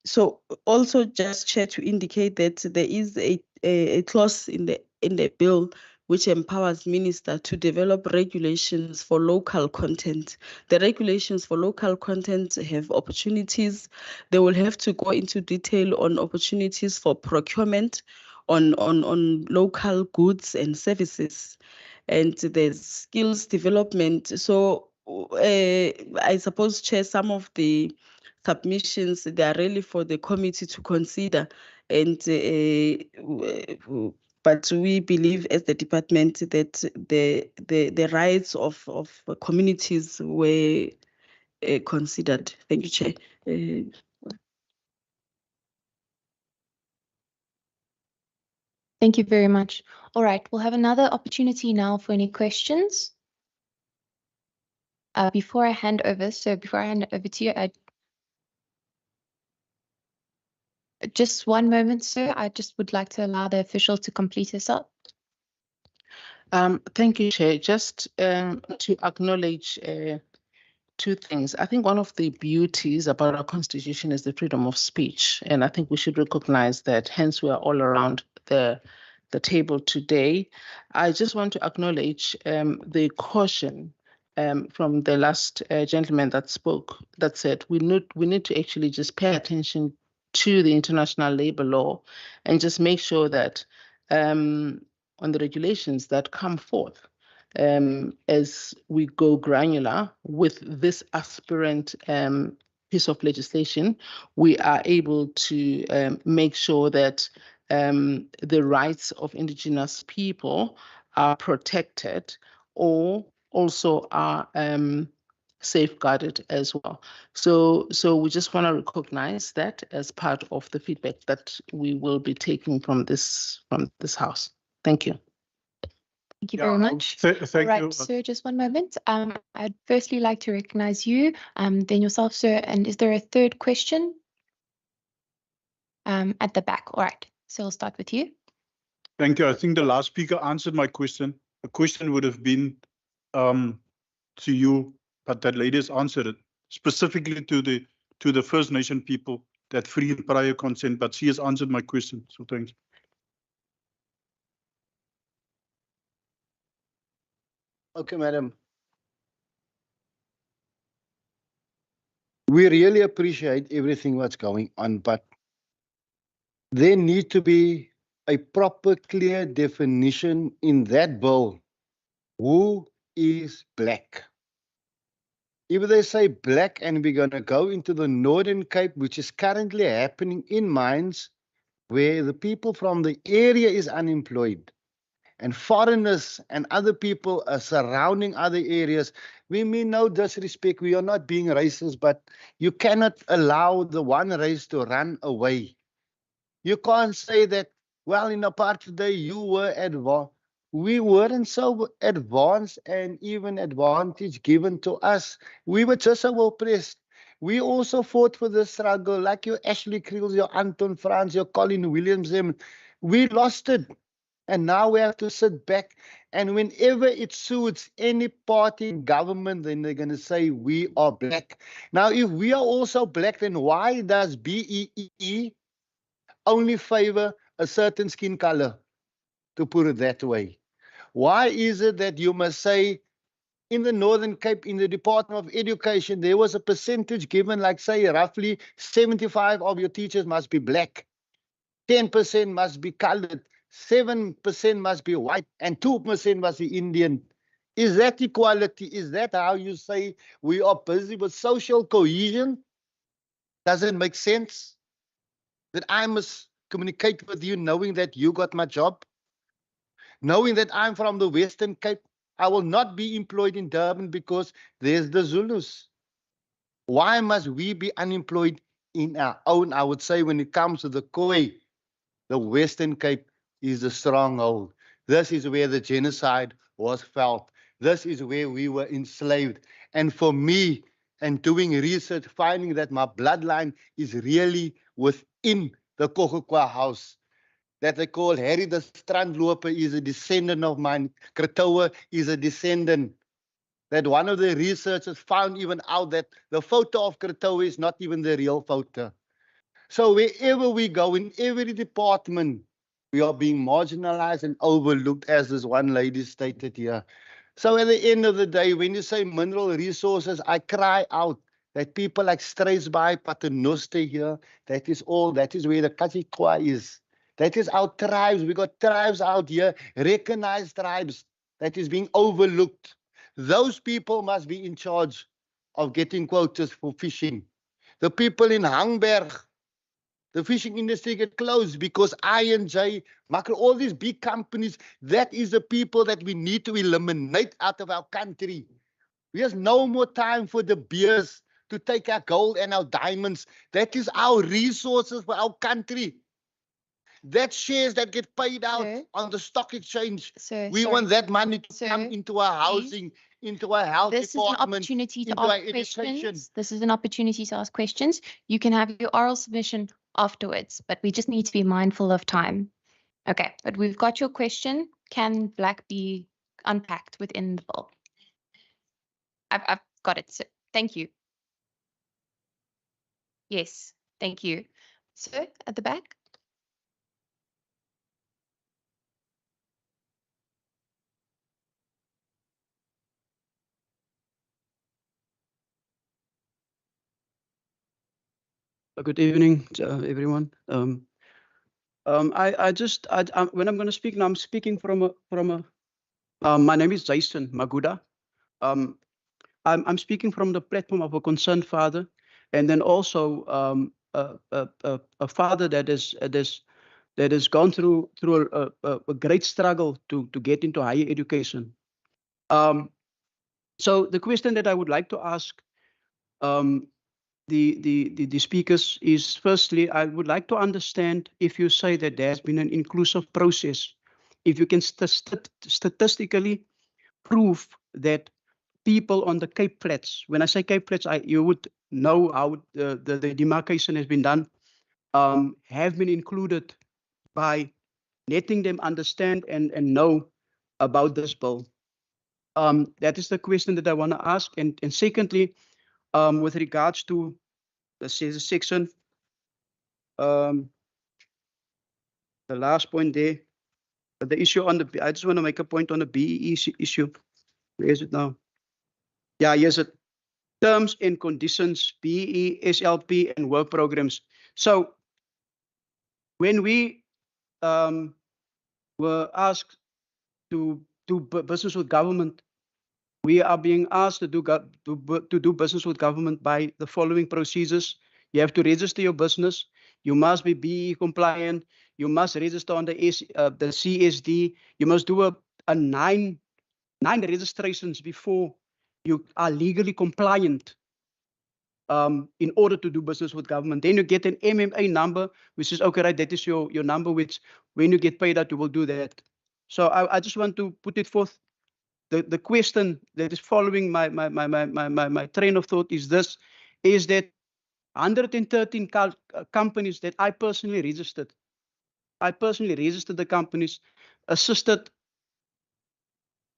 so also just Chair, to indicate that there is a clause in the bill which empowers minister to develop regulations for local content. The regulations for local content have opportunities. They will have to go into detail on opportunities for procurement on local goods and services, and there's skills development. So I suppose, Chair, some of the submissions, they are really for the committee to consider, and but we believe as the department that the rights of communities were considered. Thank you, Chair. Thank you very much. All right, we'll have another opportunity now for any questions. Before I hand over to you, just one moment, sir. I just would like to allow the official to complete this up. Thank you, Chair. Just to acknowledge two things. I think one of the beauties about our constitution is the freedom of speech. And I think we should recognize that, hence we are all around the table today. I just want to acknowledge the caution from the last gentleman that spoke, that said we need to actually just pay attention to the international labor law and just make sure that on the regulations that come forth, as we go granular with this aspirant piece of legislation, we are able to make sure that the rights of indigenous people are protected, or also are safeguarded as well. So we just want to recognize that as part of the feedback that we will be taking from this house. Thank you. Thank you very much. Thank Right, you. sir, just one moment. I'd firstly like to recognize you, then yourself, sir. And is there a third question? At the back. All right, so we'll start with you. Thank you. I think the last speaker answered my question. The question would have been to you, but that lady has answered it specifically to the First Nation people, that free and prior consent. But she has answered my question. So thanks. Okay, madam. We really appreciate everything that's going on, but there needs to be a proper, clear definition in that bill. Who is black? If they say black and we're going to go into the Northern Cape, which is currently happening in mines, where the people from the area is unemployed, and foreigners and other people are surrounding other areas. We mean no disrespect. We are not being racist, but you cannot allow the one race to run away. You can't say that, well, in apartheid day, you were advanced. We weren't so advanced, and even advantage given to us. We were just so oppressed. We also fought for the struggle, like your Ashley Kriels, your Anton Franz, your Colin Williams. We lost it. And now we have to sit back, and whenever it suits any party in government, then they're going to say we are black. Now, if we are also black, then why does BEE only favor a certain skin color, to put it that way? Why is it that you must say, in the Northern Cape, in the Department of Education, there was a percentage given, like say roughly 75 of your teachers must be black, 10% must be colored, 7% must be white, and 2% must be Indian. Is that equality? Is that how you say we are busy with social cohesion? Does it make sense that I must communicate with you knowing that you got my job? Knowing that I'm from the Western Cape, I will not be employed in Durban because there's the Zulus. Why must we be unemployed in our own? I would say when it comes to the Khoi, the Western Cape is the stronghold. This is where the genocide was felt. This is where we were enslaved. And for me, and doing research, finding that my bloodline is really within the Kokokwa house, that they call Harry the Strandloper is a descendant of mine. Kratoa is a descendant. That one of the researchers found even out that the photo of Kratoa is not even the real photo. So wherever we go, in every department, we are being marginalized and overlooked, as this one lady stated here. So at the end of the day, when you say mineral resources, I cry out that people like Struisbaai, Paternoster here, that is all, that is where the Kachikwa is. That is our tribes. We got tribes out here, recognized tribes, that is being overlooked. Those people must be in charge of getting quotas for fishing. The people in Hangberg, the fishing industry get closed because I&J, Macro, all these big companies, that is the people that we need to eliminate out of our country. There's no more time for the beers to take our gold and our diamonds. That is our resources for our country. That shares that get paid out on the stock exchange. We want that money to come into our housing, into our health This department, is an opportunity to into our ask education. questions. This is an opportunity to ask questions. You can have your oral submission afterwards, but we just need to be mindful of time. Okay, but we've got your question. Can black be unpacked within the bill? I've got it, sir. Thank you. Yes, thank you. Sir, at the back. Good evening, everyone. When I'm going to speak now, I'm speaking from a. My name is Jason Maguda. I'm speaking from the platform of a concerned father, and then also a father that has gone through a great struggle to get into higher education. So the question that I would like to ask the speakers is, firstly, I would like to understand if you say that there's been an inclusive process, if you can statistically prove that people on the Cape Flats, when I say Cape Flats, you would know how the demarcation has been done, have been included by letting them understand and know about this bill. That is the question that I want to ask. And secondly, with regards to the section, the last point there, the issue on the, I just want to make a point on the BEE issue. Where is it now? Yeah, yes, it. Terms and conditions, BEE, SLP, and work programs. So when we were asked to do business with government, we are being asked to do business with government by the following procedures. You have to register your business. You must be BEE compliant. You must register on the CSD. You must do a nine registrations before you are legally compliant in order to do business with government. Then you get an MMA number, which is, okay, right, that is your number, which when you get paid out, you will do that. So I just want to put it forth. The question that is following my train of thought is this, is that 113 companies that I personally registered. I personally registered the companies, assisted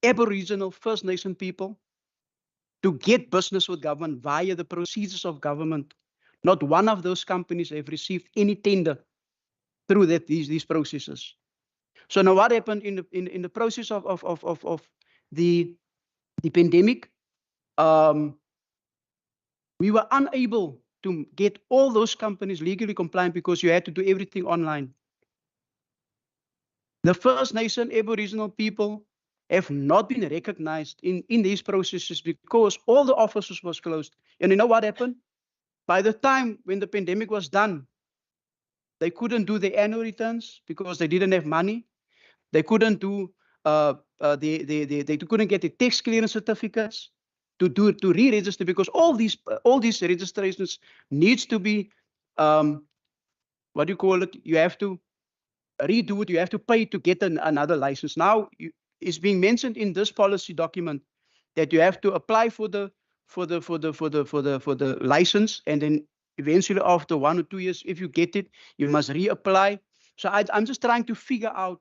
Aboriginal First Nation people to get business with government via the procedures of government. Not one of those companies have received any tender through these processes. So now what happened in the process of the pandemic? We were unable to get all those companies legally compliant because you had to do everything online. The First Nation Aboriginal people have not been recognized in these processes because all the offices was closed. And you know what happened? By the time when the pandemic was done, they couldn't do the annual returns because they didn't have money. They couldn't do they couldn't get the tax clearance certificates to re-register because all these registrations needs to be what do you call it? You have to redo it. You have to pay to get another license. Now it's being mentioned in this policy document that you have to apply for the license, and then eventually after 1 or 2 years, if you get it, you must reapply. So I'm just trying to figure out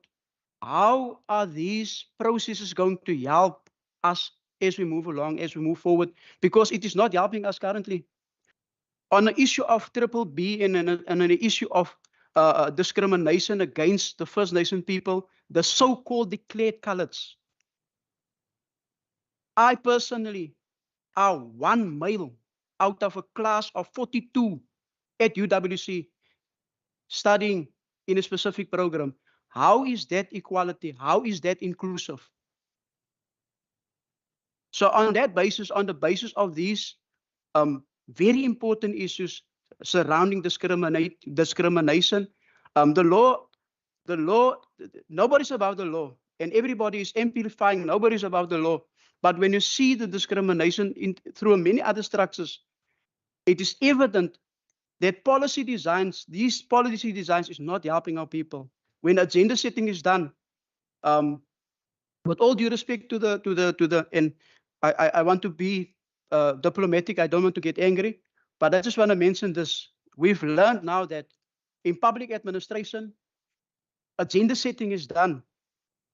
how are these processes going to help us as we move along, as we move forward, because it is not helping us currently. On the issue of BBB and on the issue of discrimination against the First Nation people, the so-called declared colours. I personally are one male out of a class of 42 at UWC studying in a specific program. How is that equality? How is that inclusive? So on that basis, on the basis of these very important issues surrounding discrimination, the law, nobody's above the law, and everybody is amplifying, nobody's above the law. But when you see the discrimination through many other structures, it is evident that these policy designs is not helping our people. When agenda setting is done, with all due respect to the, and I want to be diplomatic, I don't want to get angry, but I just want to mention this. We've learned now that in public administration, agenda setting is done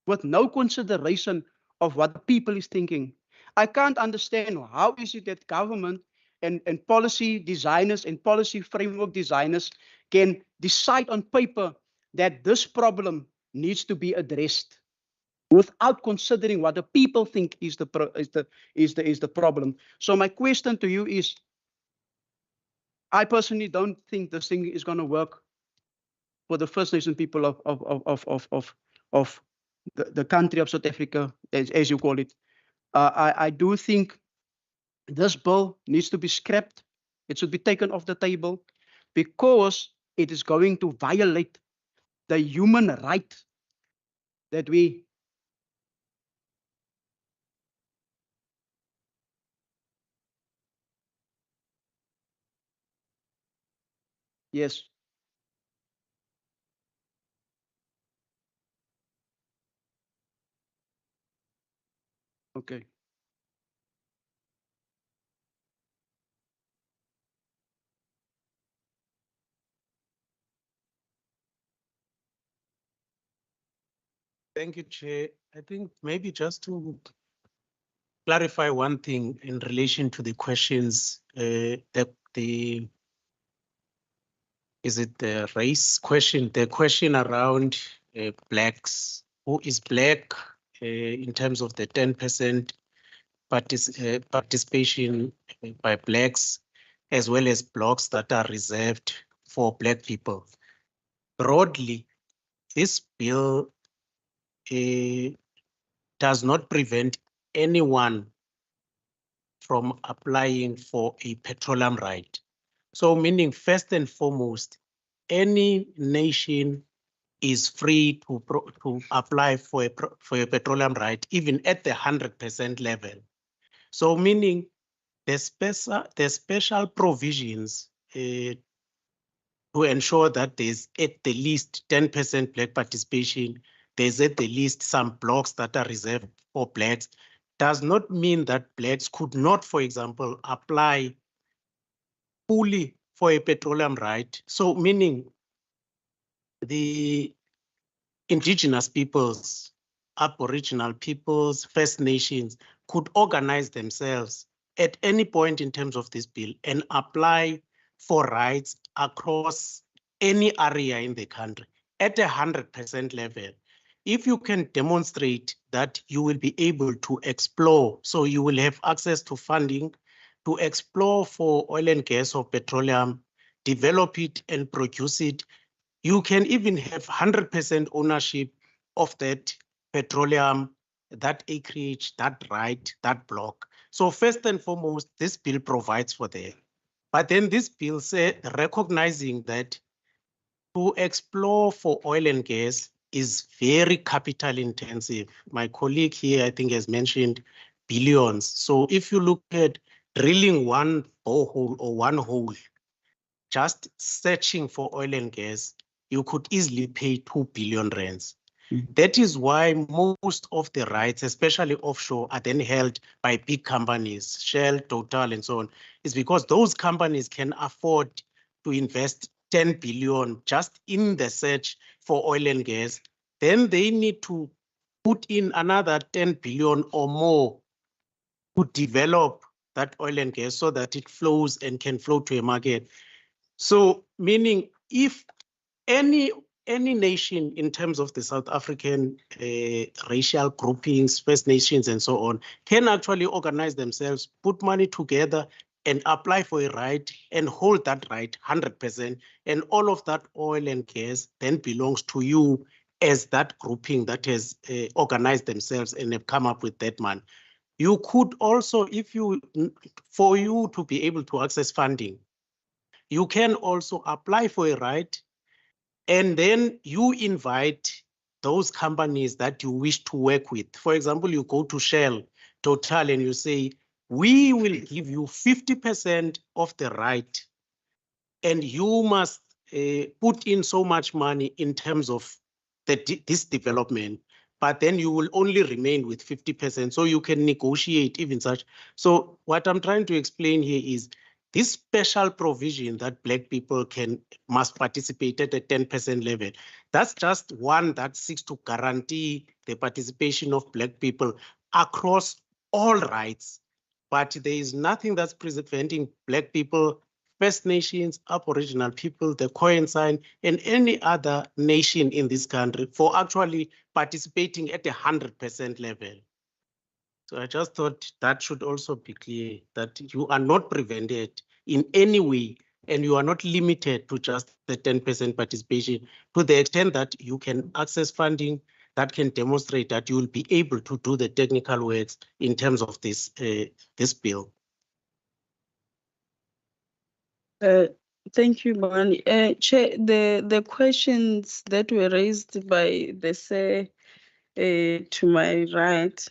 with no consideration of what the people is thinking. I can't understand how is it that government and policy designers and policy framework designers can decide on paper that this problem needs to be addressed without considering what the people think is the problem. So my question to you is, I personally don't think this thing is going to work for the First Nation people of the country of South Africa, as you call it. I do think this bill needs to be scrapped. It should be taken off the table because it is going to violate the human right that we. Yes. Okay. Thank you, Chair. I think maybe just to clarify one thing in relation to the questions, is it the race question? The question around blacks, who is black in terms of the 10% participation by blacks, as well as blocks that are reserved for black people. Broadly, this bill does not prevent anyone from applying for a petroleum right. So meaning first and foremost, any nation is free to apply for a petroleum right, even at the 100% level. So meaning the special provisions to ensure that there's at the least 10% black participation, there's at the least some blocks that are reserved for blacks, does not mean that blacks could not, for example, apply fully for a petroleum right. So meaning the indigenous peoples, Aboriginal peoples, First Nations could organize themselves at any point in terms of this bill and apply for rights across any area in the country at 100% level. If you can demonstrate that you will be able to explore, so you will have access to funding to explore for oil and gas or petroleum, develop it and produce it, you can even have 100% ownership of that petroleum, that acreage, that right, that block. So first and foremost, this bill provides for that. But then this bill says recognizing that to explore for oil and gas is very capital intensive. My colleague here, I think, has mentioned billions. So if you look at drilling one borehole or one hole, just searching for oil and gas, you could easily pay 2 billion rands. That is why most of the rights, especially offshore, are then held by big companies, Shell, Total, and so on. It's because those companies can afford to invest 10 billion just in the search for oil and gas. Then they need to put in another 10 billion or more to develop that oil and gas so that it flows and can flow to a market. So meaning if any nation in terms of the South African racial groupings, First Nations and so on, can actually organize themselves, put money together and apply for a right and hold that right 100%. And all of that oil and gas then belongs to you as that grouping that has organized themselves and have come up with that money. You could also, for you to be able to access funding, you can also apply for a right, and then you invite those companies that you wish to work with. For example, you go to Shell, Total, and you say, we will give you 50% of the right, and you must put in so much money in terms of this development, but then you will only remain with 50%, so you can negotiate even such. So what I'm trying to explain here is this special provision that black people must participate at a 10% level. That's just one that seeks to guarantee the participation of black people across all rights, but there is nothing that's preventing Black people, First Nations, Aboriginal people, the Khoisan sign, and any other nation in this country for actually participating at 100% level. So I just thought that should also be clear that you are not prevented in any way, and you are not limited to just the 10% participation, to the extent that you can access funding that can demonstrate that you will be able to do the technical works in terms of this bill. Thank you, Bongani. Chair, the questions that were raised by the Sir to my right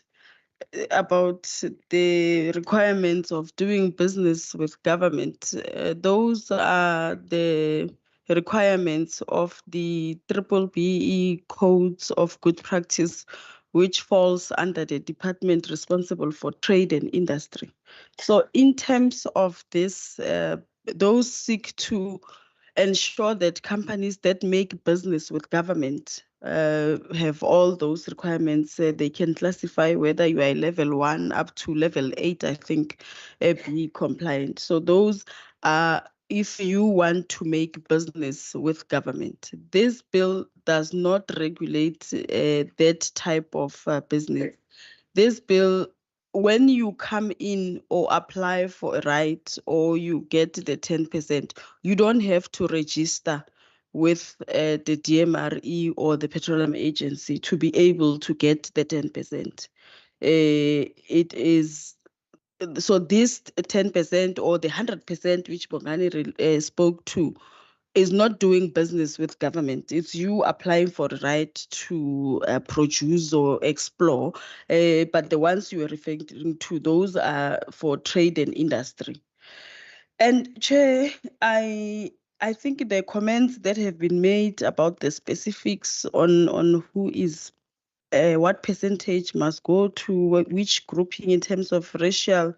about the requirements of doing business with government, those are the requirements of the BBBE codes of good practice, which falls under the department responsible for trade and industry. So in terms of this, those seek to ensure that companies that make business with government have all those requirements. They can classify whether you are level 1 up to level 8, I think, be compliant. So those are if you want to make business with government. This bill does not regulate that type of business. This bill, when you come in or apply for a right or you get the 10%, you don't have to register with the DMRE or the Petroleum Agency to be able to get the 10%. It is so this 10% or the 100% which Bongani spoke to is not doing business with government. It's you applying for the right to produce or explore. But the ones you are referring to, those are for trade and industry. And Chair, I think the comments that have been made about the specifics on who is what percentage must go to which grouping in terms of racial,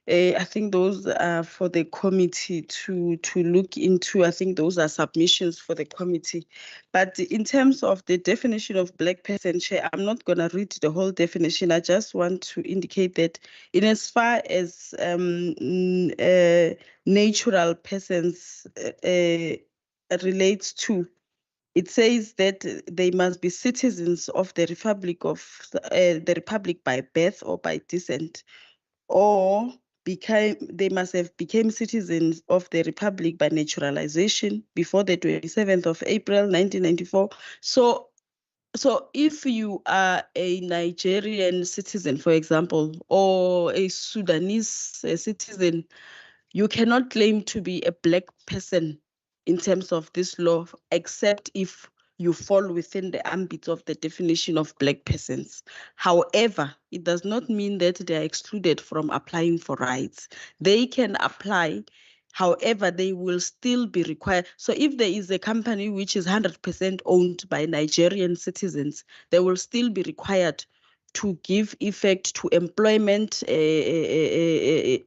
I think those are for the committee to look into. I think those are submissions for the committee. But in terms of the definition of Black person, Chair, I'm not going to read the whole definition. I just want to indicate that in as far as natural persons relates to, it says that they must be citizens of the Republic by birth or by descent, or they must have become citizens of the Republic by naturalization before the 27th of April, 1994. So if you are a Nigerian citizen, for example, or a Sudanese citizen, you cannot claim to be a Black person in terms of this law, except if you fall within the ambit of the definition of Black persons. However, it does not mean that they are excluded from applying for rights. They can apply. However, they will still be required. So if there is a company which is 100% owned by Nigerian citizens, they will still be required to give effect to employment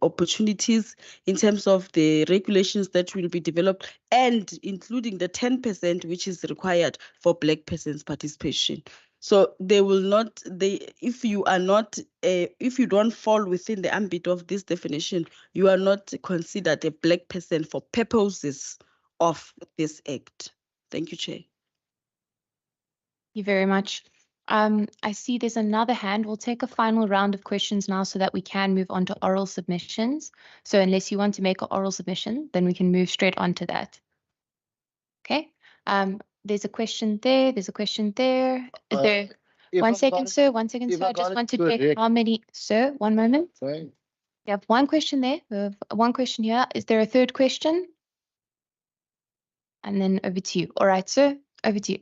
opportunities in terms of the regulations that will be developed, and including the 10% which is required for Black persons participation. So they will not, if you don't fall within the ambit of this definition, you are not considered a Black person for purposes of this act. Thank you, Chair. Thank you very much. I see there's another hand. We'll take a final round of questions now so that we can move on to oral submissions. So unless you want to make an oral submission, then we can move straight on to that. Okay. There's a question there. There's a question there. Is there? One second, sir. One second, sir. I just want to check how many. Sir, one moment. Sorry. You have one question there. We have one question here. Is there a third question? And then over to you. All right, sir. Over to you.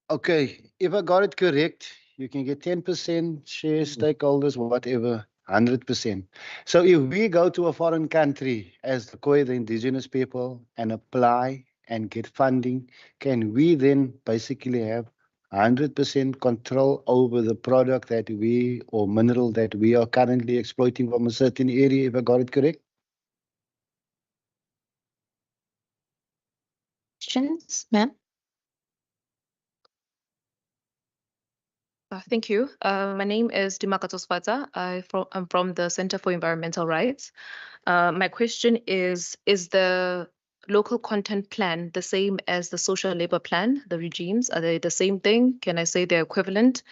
Okay, if I got it correct, you can get 10% share, stakeholders, whatever, 100%. So if we go to a foreign country as the Khoi, the indigenous people, and apply and get funding, can we then basically have 100% control over the product that we, or mineral that we are currently exploiting from a certain area, if I got it correct? Questions, ma'am? Thank you. My name is Dimakato Sfatsa. I'm from the Center for Environmental Rights. My question is the local content plan the same as the social labor plan, the regimes? Are they the same thing? Can I say they're equivalent?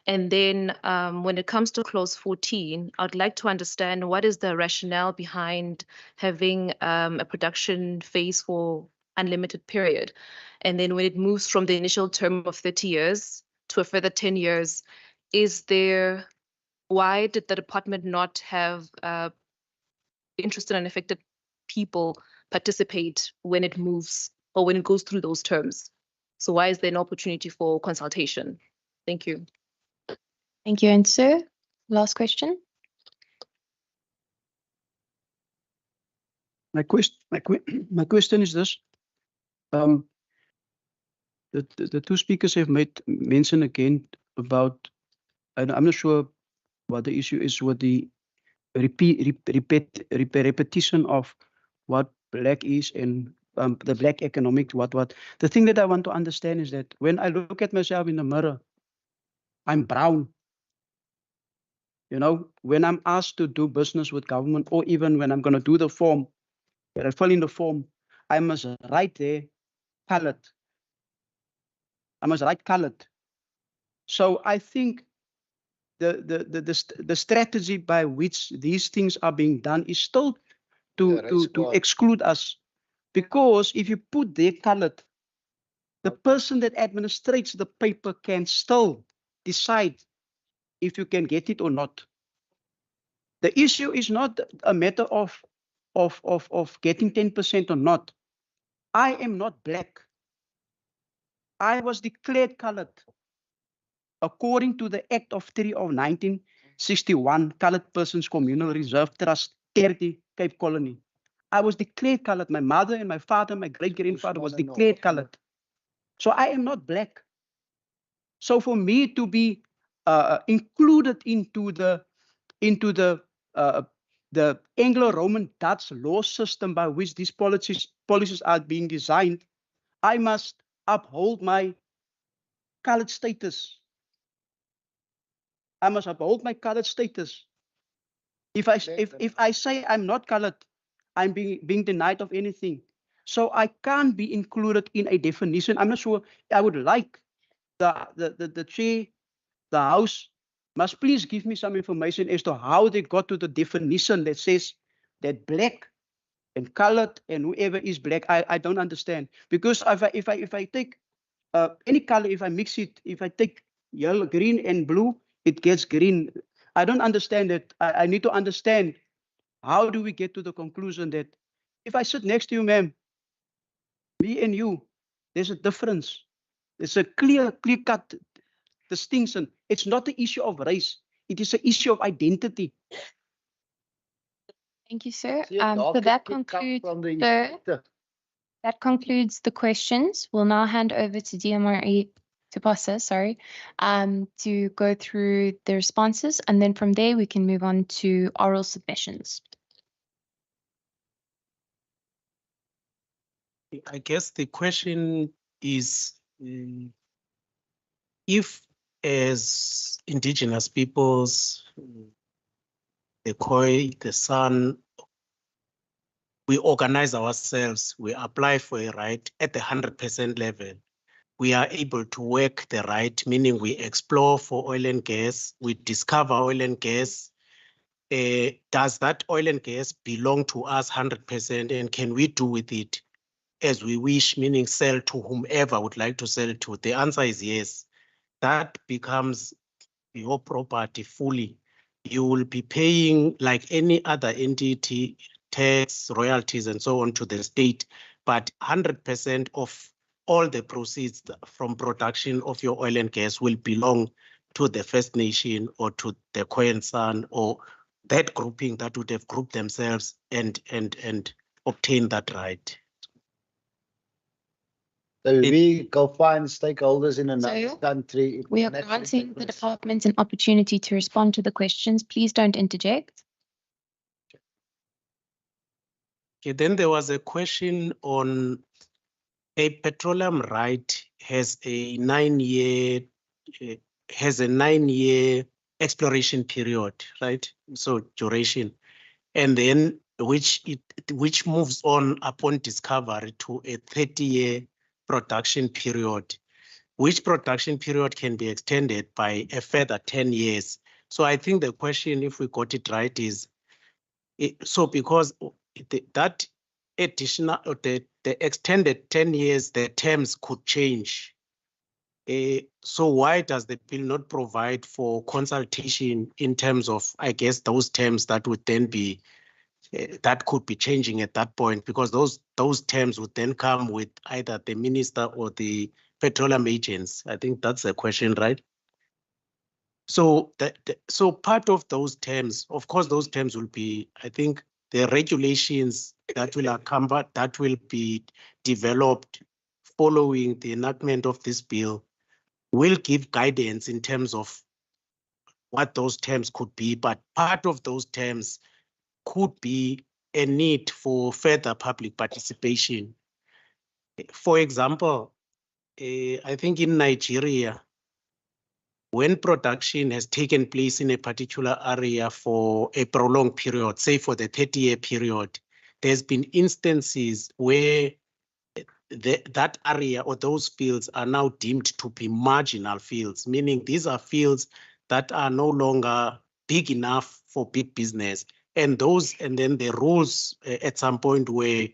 And then when it comes to clause 14, I'd like to understand what is the rationale behind having a production phase for unlimited period. And then when it moves from the initial term of 30 years to a further 10 years, why did the department not have interested and affected people participate when it moves or when it goes through those terms? So why is there an opportunity for consultation? Thank you. Thank you. And sir, last question. My question is this. The two speakers have made mention again about, and I'm not sure what the issue is with the repetition of what black is and the black economic what. The thing that I want to understand is that when I look at myself in the mirror, I'm brown. You know, when I'm asked to do business with government, or even when I'm going to do the form, when I fill in the form, I must write there colored. I must write colored. So I think the strategy by which these things are being done is still to exclude us. Because if you put there colored, the person that administrates the paper can still decide if you can get it or not. The issue is not a matter of getting 10% or not. I am not black. I was declared colored. According to the Act of 3 of 1961, Colored Persons Communal Reserve Trust, 30 Cape Colony. I was declared colored. My mother and my father, my great-grandfather was declared colored. So I am not black. So for me to be included into the Anglo-Roman Dutch law system by which these policies are being designed, I must uphold my colored status. I must uphold my colored status. If I say I'm not colored, I'm being denied of anything. So I can't be included in a definition. I'm not sure. I would like the chair, the House, must please give me some information as to how they got to the definition that says that black and colored and whoever is black. I don't understand, because if I take any color, if I mix it, if I take yellow, green and blue, it gets green. I don't understand that. I need to understand, how do we get to the conclusion that if I sit next to you, ma'am, me and you, there's a difference. It's a clear-cut distinction. It's not the issue of race. It is an issue of identity. Thank you, sir. So that concludes the questions. We'll now hand over to DMRE, to Pasa, sorry, to go through the responses, and then from there we can move on to oral submissions. I guess the question is, if as indigenous peoples, the Khoi, the San, we organize ourselves, we apply for a right at the 100% level, we are able to work the right, meaning we explore for oil and gas, we discover oil and gas. Does that oil and gas belong to us 100%, and can we do with it as we wish, meaning sell to whomever would like to sell to? The answer is yes. That becomes your property fully. You will be paying, like any other entity, tax, royalties, and so on to the state, but 100% of all the proceeds from production of your oil and gas will belong to the First Nation or to the Khoi San, or that grouping that would have grouped themselves and obtain that right. So we go find stakeholders in another country. We are granting the department an opportunity to respond to the questions. Please don't interject. Okay, then there was a question on a petroleum right has a 9-year has a 9-year exploration period, right? So duration, and then which moves on upon discovery to a 30-year production period, which production period can be extended by a further 10 years. So I think the question, if we got it right, is so because that additional or the extended 10 years, the terms could change. So why does the bill not provide for consultation in terms of, I guess, those terms that would then be that could be changing at that point, because those terms would then come with either the minister or the petroleum agents. I think that's the question, right? So so part of those terms, of course, those terms will be, I think, the regulations that will be developed following the enactment of this bill will give guidance in terms of what those terms could be, but part of those terms could be a need for further public participation. For example, I think in Nigeria, when production has taken place in a particular area for a prolonged period, say for the 30-year period, there's been instances where that area or those fields are now deemed to be marginal fields, meaning these are fields that are no longer big enough for big business. And then the rules at some point where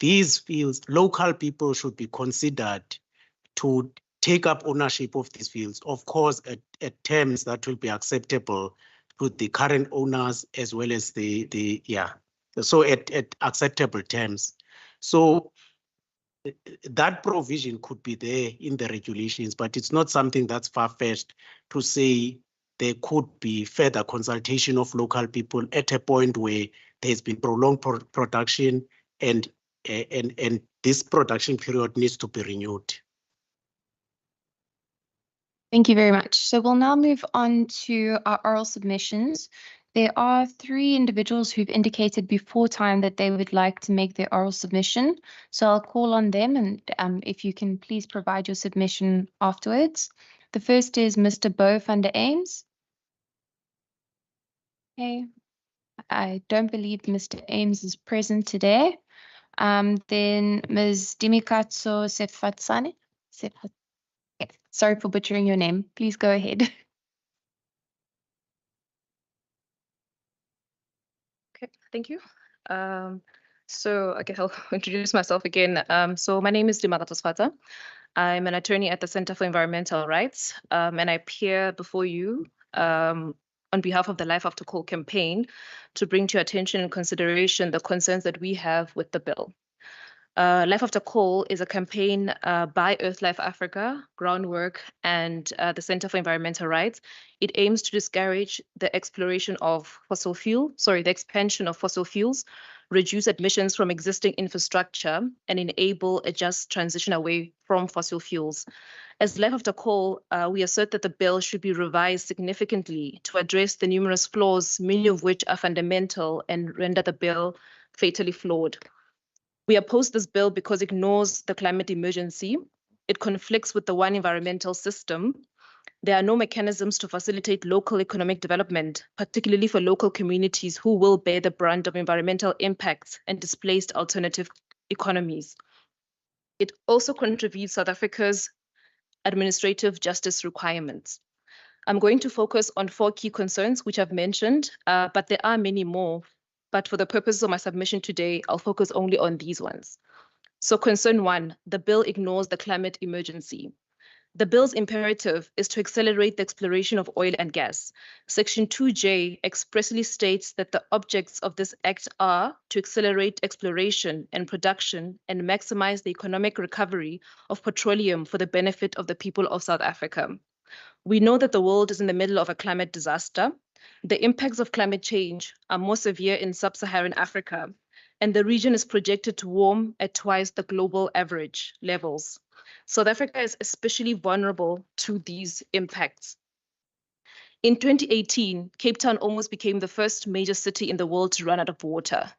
these fields, local people should be considered to take up ownership of these fields, of course, at terms that will be acceptable to the current owners as well as so at acceptable terms. So that provision could be there in the regulations, but it's not something that's far-fetched to say there could be further consultation of local people at a point where there's been prolonged production and this production period needs to be renewed. Thank you very much. So we'll now move on to our oral submissions. There are 3 individuals who've indicated before time that they would like to make their oral submission. So I'll call on them, and if you can please provide your submission afterwards. The first is Mr. Bo van der Ames. Okay, I don't believe Mr. Ames is present today. Then Ms. Dimikatso Sefatsane. Sorry for butchering your name. Please go ahead. Okay, thank you. So I'll introduce myself again. So my name is Dimakato Sfata. I'm an attorney at the Center for Environmental Rights, and I appear before you on behalf of the Life After Coal campaign to bring to your attention and consideration the concerns that we have with the bill. Life After Coal is a campaign by EarthLife Africa, Groundwork, and the Center for Environmental Rights. It aims to discourage the expansion of fossil fuels, reduce emissions from existing infrastructure, and enable a just transition away from fossil fuels. As Life After Coal, we assert that the bill should be revised significantly to address the numerous flaws, many of which are fundamental and render the bill fatally flawed. We oppose this bill because it ignores the climate emergency. It conflicts with the One Environmental System. There are no mechanisms to facilitate local economic development, particularly for local communities who will bear the brunt of environmental impacts and displaced alternative economies. It also contravenes South Africa's administrative justice requirements. I'm going to focus on 4 key concerns which I've mentioned, but there are many more. But for the purposes of my submission today, I'll focus only on these ones. So concern 1, the bill ignores the climate emergency. The bill's imperative is to accelerate the exploration of oil and gas. Section 2J expressly states that the objects of this act are to accelerate exploration and production and maximize the economic recovery of petroleum for the benefit of the people of South Africa. We know that the world is in the middle of a climate disaster. The impacts of climate change are more severe in sub-Saharan Africa, and the region is projected to warm at twice the global average levels. South Africa is especially vulnerable to these impacts. In 2018, Cape Town almost became the first major city in the world to run out of water.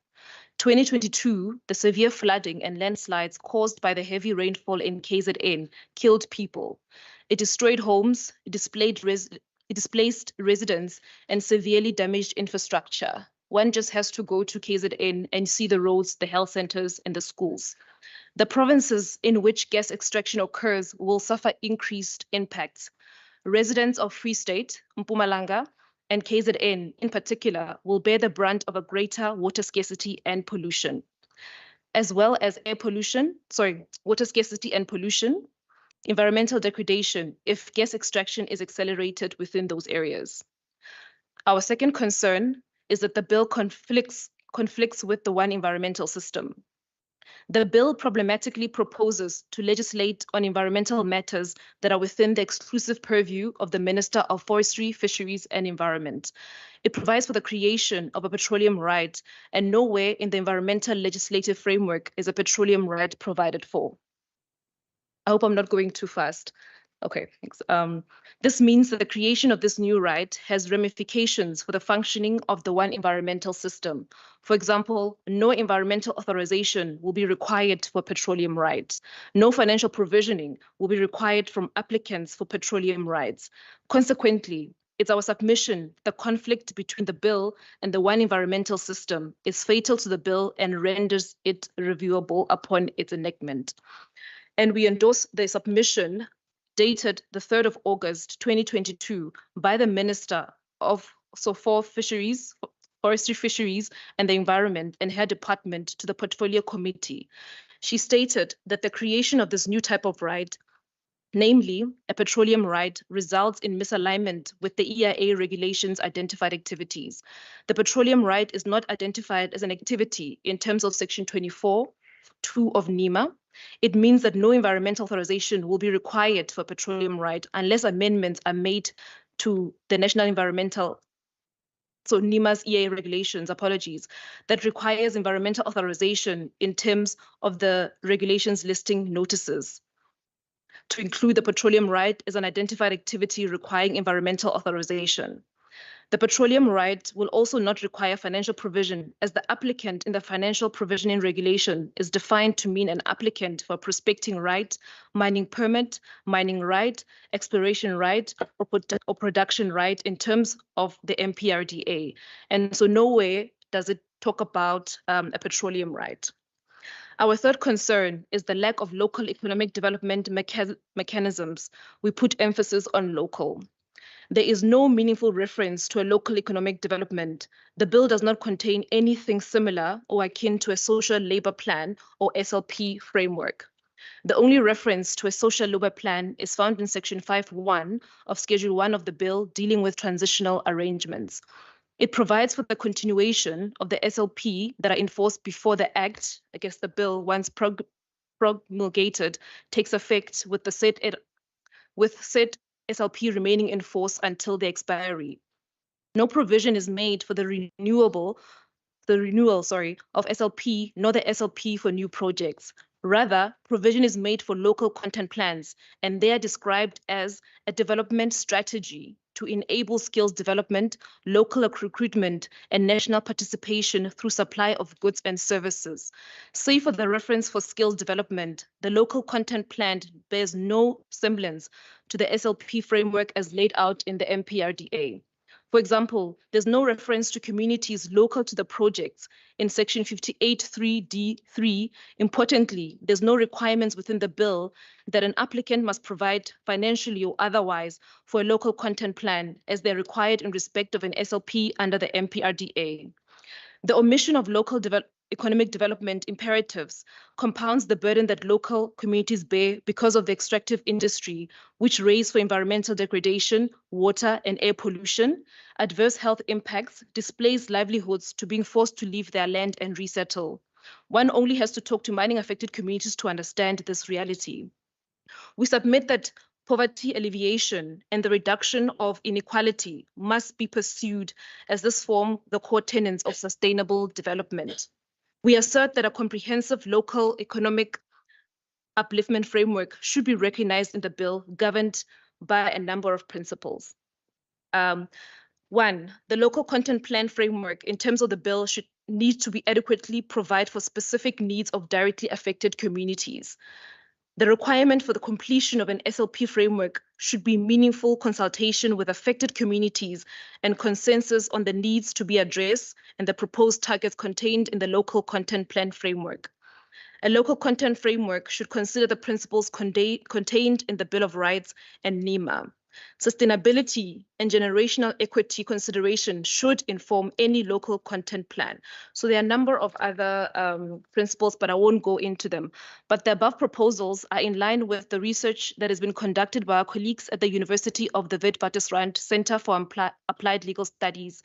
2022, the severe flooding and landslides caused by the heavy rainfall in KZN killed people. It destroyed homes, it displaced residents, and severely damaged infrastructure. One just has to go to KZN and see the roads, the health centers, and the schools. The provinces in which gas extraction occurs will suffer increased impacts. Residents of Free State, Mpumalanga, and KZN in particular will bear the brunt of a greater water scarcity and pollution, as well as water scarcity and pollution, environmental degradation if gas extraction is accelerated within those areas. Our second concern is that the bill conflicts with the One Environmental System. The bill problematically proposes to legislate on environmental matters that are within the exclusive purview of the Minister of Forestry, Fisheries and Environment. It provides for the creation of a petroleum right, and nowhere in the environmental legislative framework is a petroleum right provided for. I hope I'm not going too fast. Okay, thanks. This means that the creation of this new right has ramifications for the functioning of the One Environmental System. For example, no environmental authorization will be required for petroleum rights. No financial provisioning will be required from applicants for petroleum rights. Consequently, it's our submission the conflict between the bill and the One Environmental System is fatal to the bill and renders it reviewable upon its enactment. And we endorse the submission dated the 3rd of August, 2022 by the Minister for Fisheries, Forestry, Fisheries and the Environment and her department to the Portfolio Committee. She stated that the creation of this new type of right, namely a petroleum right, results in misalignment with the EIA regulations identified activities. The petroleum right is not identified as an activity in terms of Section 24(2) of NEMA. It means that no environmental authorization will be required for petroleum right unless amendments are made to the National Environmental, so NEMA's EIA regulations, that requires environmental authorization in terms of the regulations listing notices to include the petroleum right as an identified activity requiring environmental authorization. The petroleum right will also not require financial provision, as the applicant in the financial provisioning regulation is defined to mean an applicant for prospecting right, mining permit, mining right, exploration right, or production right in terms of the MPRDA. And so nowhere does it talk about a petroleum right. Our third concern is the lack of local economic development mechanisms. We put emphasis on local. There is no meaningful reference to a local economic development. The bill does not contain anything similar or akin to a social labor plan or SLP framework. The only reference to a social labor plan is found in Section 5.1 of Schedule 1 of the bill dealing with transitional arrangements. It provides for the continuation of the SLP that are enforced before the Act, the bill, once promulgated, takes effect with the said SLP remaining in force until the expiry. No provision is made for the renewal of SLP, nor the SLP for new projects. Rather, provision is made for local content plans, and they are described as a development strategy to enable skills development, local recruitment, and national participation through supply of goods and services. Save for the reference for skills development, the local content plan bears no semblance to the SLP framework as laid out in the MPRDA. For example, there's no reference to communities local to the projects in Section 58.3D3. Importantly, there's no requirements within the bill that an applicant must provide financially or otherwise for a local content plan as they're required in respect of an SLP under the MPRDA. The omission of local economic development imperatives compounds the burden that local communities bear because of the extractive industry, which raise for environmental degradation, water and air pollution, adverse health impacts, displays livelihoods to being forced to leave their land and resettle. One only has to talk to mining affected communities to understand this reality. We submit that poverty alleviation and the reduction of inequality must be pursued as this form the core tenets of sustainable development. We assert that a comprehensive local economic upliftment framework should be recognized in the bill, governed by a number of principles. One, the local content plan framework in terms of the bill should need to be adequately provide for specific needs of directly affected communities. The requirement for the completion of an SLP framework should be meaningful consultation with affected communities and consensus on the needs to be addressed and the proposed targets contained in the local content plan framework. A local content framework should consider the principles contained in the Bill of Rights and NEMA. Sustainability and generational equity consideration should inform any local content plan. So there are a number of other principles, but I won't go into them. But the above proposals are in line with the research that has been conducted by our colleagues at the University of the Witwatersrand Center for Applied Legal Studies.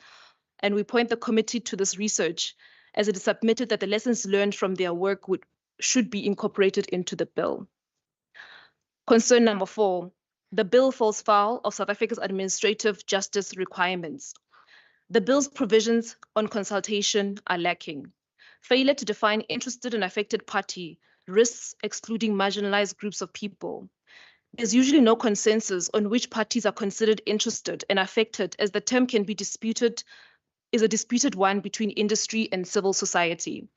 And we point the committee to this research as it is submitted that the lessons learned from their work should be incorporated into the bill. Concern number 4. The bill falls foul of South Africa's administrative justice requirements. The bill's provisions on consultation are lacking. Failure to define interested and affected party risks excluding marginalized groups of people. There's usually no consensus on which parties are considered interested and affected, as the term can be disputed, is a disputed one between industry and civil society.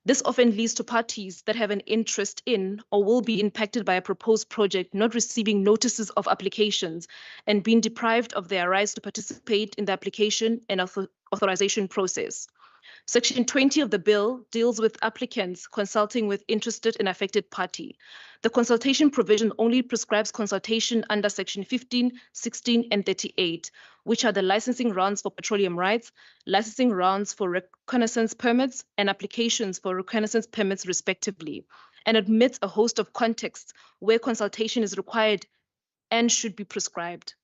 This often leads to parties that have an interest in or will be impacted by a proposed project not receiving notices of applications and being deprived of their rights to participate in the application and authorization process. Section 20 of the bill deals with applicants consulting with interested and affected party. The consultation provision only prescribes consultation under Section 15, 16, and 38, which are the licensing rounds for petroleum rights, licensing rounds for reconnaissance permits, and applications for reconnaissance permits respectively, and admits a host of contexts where consultation is required and should be prescribed.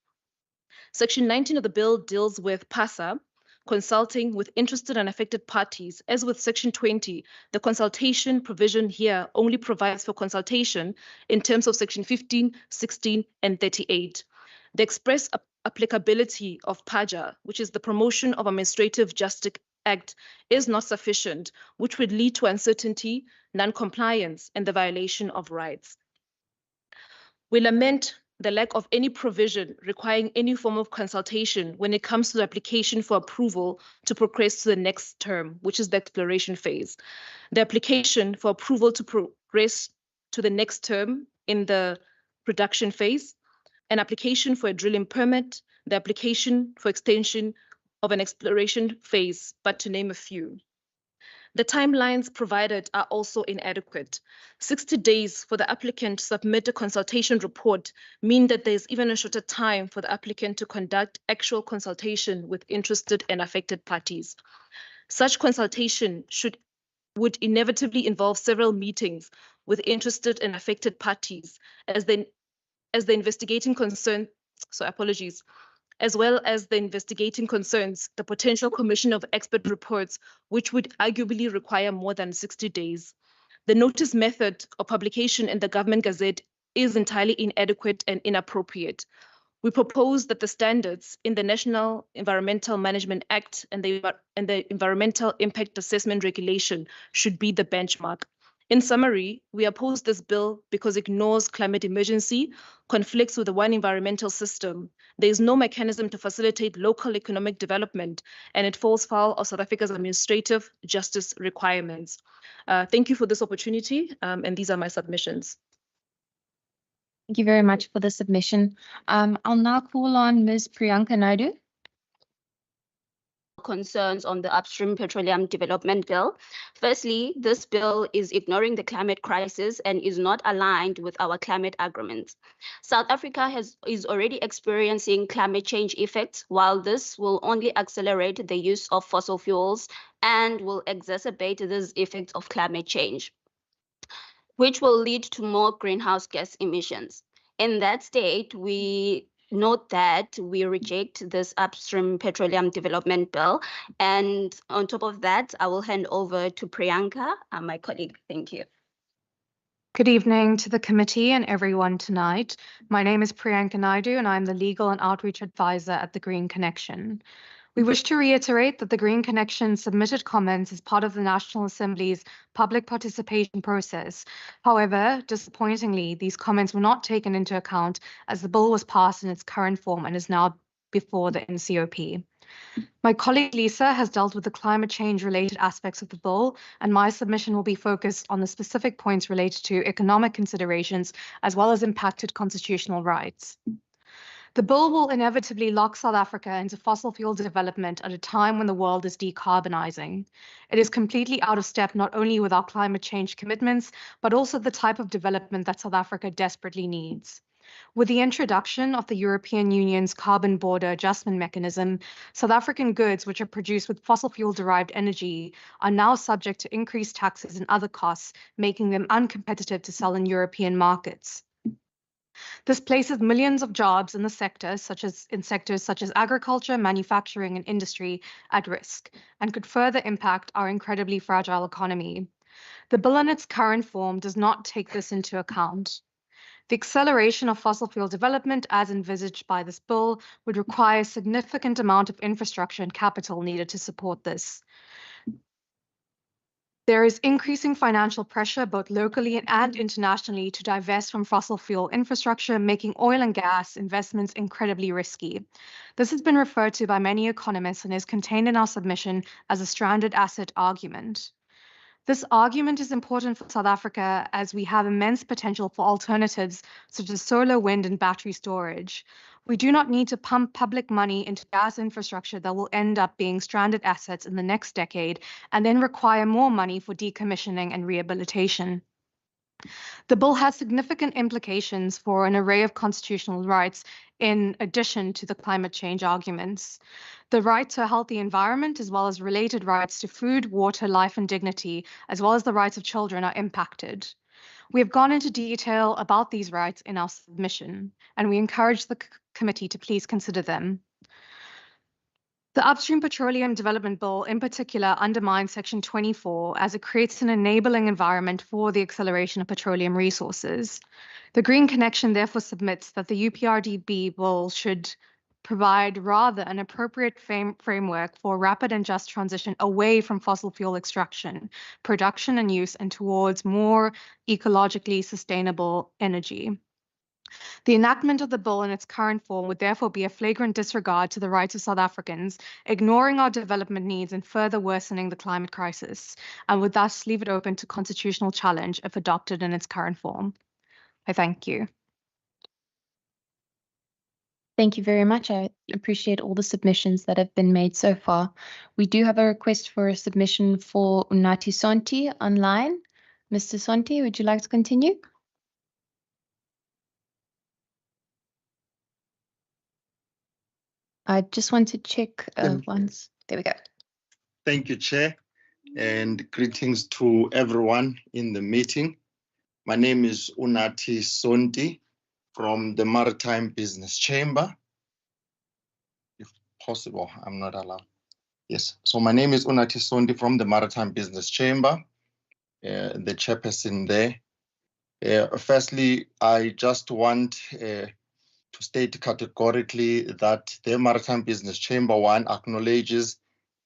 Section 19 of the bill deals with PASA, consulting with interested and affected parties. As with Section 20, the consultation provision here only provides for consultation in terms of Section 15, 16, and 38. The express applicability of PAJA, which is the Promotion of Administrative Justice Act, is not sufficient, which would lead to uncertainty, non-compliance, and the violation of rights. We lament the lack of any provision requiring any form of consultation when it comes to the application for approval to progress to the next term, which is the exploration phase. The application for approval to progress to the next term in the production phase, an application for a drilling permit, the application for extension of an exploration phase, but to name a few. The timelines provided are also inadequate. 60 days for the applicant to submit a consultation report mean that there's even a shorter time for the applicant to conduct actual consultation with interested and affected parties. Such consultation would inevitably involve several meetings with interested and affected parties as the investigating concern, as well as the investigating concerns, the potential commission of expert reports, which would arguably require more than 60 days. The notice method of publication in the Government Gazette is entirely inadequate and inappropriate. We propose that the standards in the National Environmental Management Act and the Environmental Impact Assessment Regulation should be the benchmark. In summary, we oppose this bill because it ignores climate emergency, conflicts with the one environmental system. There is no mechanism to facilitate local economic development, and it falls foul of South Africa's administrative justice requirements. Thank you for this opportunity, and these are my submissions. Thank you very much for the submission. I'll now call on Ms. Priyanka Naidu. Concerns on the Upstream Petroleum Development Bill. Firstly, this bill is ignoring the climate crisis and is not aligned with our climate agreements. South Africa is already experiencing climate change effects, while this will only accelerate the use of fossil fuels and will exacerbate these effects of climate change, which will lead to more greenhouse gas emissions. In that state, we note that we reject this Upstream Petroleum Development Bill. And on top of that, I will hand over to Priyanka, my colleague. Thank you. Good evening to the committee and everyone tonight. My name is Priyanka Naidu, and I'm the Legal and Outreach Advisor at the Green Connection. We wish to reiterate that the Green Connection submitted comments as part of the National Assembly's public participation process. However, disappointingly, these comments were not taken into account as the bill was passed in its current form and is now before the NCOP. My colleague Lisa has dealt with the climate change related aspects of the bill, and my submission will be focused on the specific points related to economic considerations as well as impacted constitutional rights. The bill will inevitably lock South Africa into fossil fuel development at a time when the world is decarbonizing. It is completely out of step not only with our climate change commitments, but also the type of development that South Africa desperately needs. With the introduction of the European Union's carbon border adjustment mechanism, South African goods which are produced with fossil fuel-derived energy are now subject to increased taxes and other costs, making them uncompetitive to sell in European markets. This places millions of jobs in the sector, sectors such as agriculture, manufacturing, and industry at risk, and could further impact our incredibly fragile economy. The bill in its current form does not take this into account. The acceleration of fossil fuel development as envisaged by this bill would require a significant amount of infrastructure and capital needed to support this. There is increasing financial pressure both locally and internationally to divest from fossil fuel infrastructure, making oil and gas investments incredibly risky. This has been referred to by many economists and is contained in our submission as a stranded asset argument. This argument is important for South Africa as we have immense potential for alternatives such as solar, wind, and battery storage. We do not need to pump public money into gas infrastructure that will end up being stranded assets in the next decade and then require more money for decommissioning and rehabilitation. The bill has significant implications for an array of constitutional rights in addition to the climate change arguments. The right to a healthy environment, as well as related rights to food, water, life, and dignity, as well as the rights of children, are impacted. We have gone into detail about these rights in our submission, and we encourage the committee to please consider them. The Upstream Petroleum Development Bill in particular undermines Section 24 as it creates an enabling environment for the acceleration of petroleum resources. The Green Connection therefore submits that the UPRDB bill should provide rather an appropriate framework for rapid and just transition away from fossil fuel extraction, production and use, and towards more ecologically sustainable energy. The enactment of the bill in its current form would therefore be a flagrant disregard to the rights of South Africans, ignoring our development needs and further worsening the climate crisis, and would thus leave it open to constitutional challenge if adopted in its current form. I thank you. Thank you very much. I appreciate all the submissions that have been made so far. We do have a request for a submission for Unathi Sonti online. Mr. Sonti, would you like to continue? I just want to check once. There we go. Thank you, Chair, and greetings to everyone in the meeting. My name is Unathi Sonti from the Maritime Business Chamber. If possible, I'm not allowed. Yes, so my name is Unathi Sonti from the Maritime Business Chamber, the chairperson there. Firstly, I just want to state categorically that the Maritime Business Chamber, one, acknowledges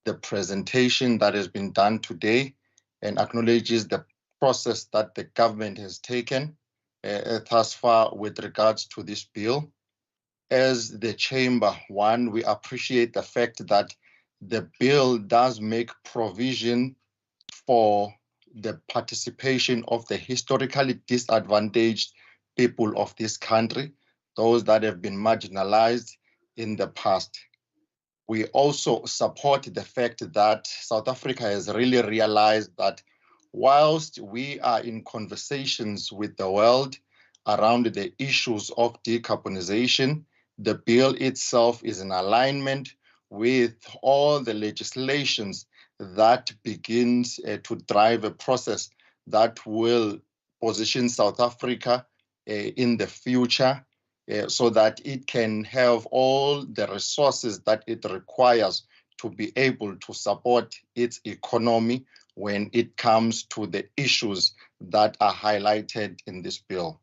the presentation that has been done today and acknowledges the process that the government has taken thus far with regards to this bill. As the chamber, one, we appreciate the fact that the bill does make provision for the participation of the historically disadvantaged people of this country, those that have been marginalized in the past. We also support the fact that South Africa has really realized that whilst we are in conversations with the world around the issues of decarbonization, the bill itself is in alignment with all the legislations that begins to drive a process that will position South Africa in the future so that it can have all the resources that it requires to be able to support its economy when it comes to the issues that are highlighted in this bill.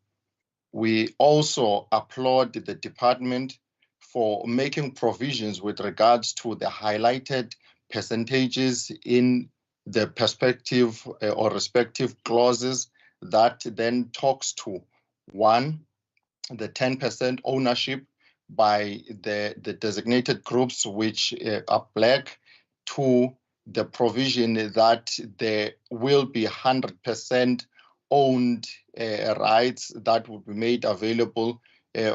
We also applaud the department for making provisions with regards to the highlighted percentages in the perspective or respective clauses that then talks to, one, the 10% ownership by the designated groups which are black, to the provision that there will be 100% owned rights that will be made available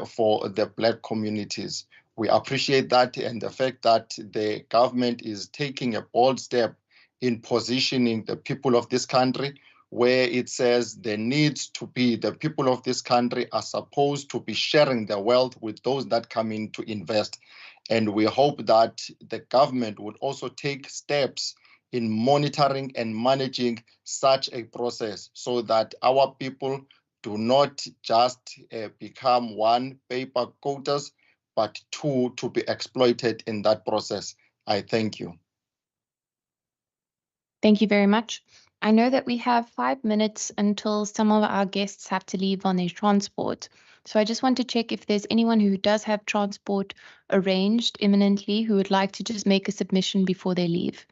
for the black communities. We appreciate that, and the fact that the government is taking a bold step in positioning the people of this country, where it says there needs to be, the people of this country are supposed to be sharing their wealth with those that come in to invest. And we hope that the government would also take steps in monitoring and managing such a process, so that our people do not just become one, paper quotas, but two, to be exploited in that process. I thank you. Thank you very much. I know that we have 5 minutes until some of our guests have to leave on their transport. So I just want to check if there's anyone who does have transport arranged imminently who would like to just make a submission before they leave.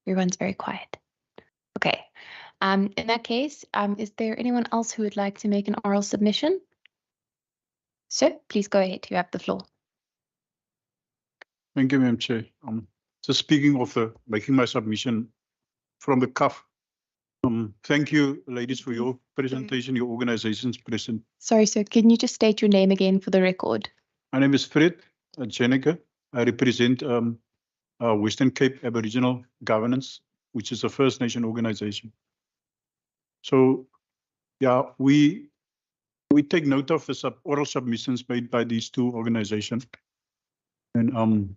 Everyone's very quiet. Okay. In that case, is there anyone else who would like to make an oral submission? Sir, please go ahead. You have the floor. Thank you, Madam Chair. Just speaking of making my submission from the cuff. Thank you, ladies, for your presentation, your organization's present. Sorry, sir. Can you just state your name again for the record? My name is Fred Jenica. I represent Western Cape Aboriginal Governance, which is a First Nation organization. So, yeah, we take note of the oral submissions made by these two organizations. And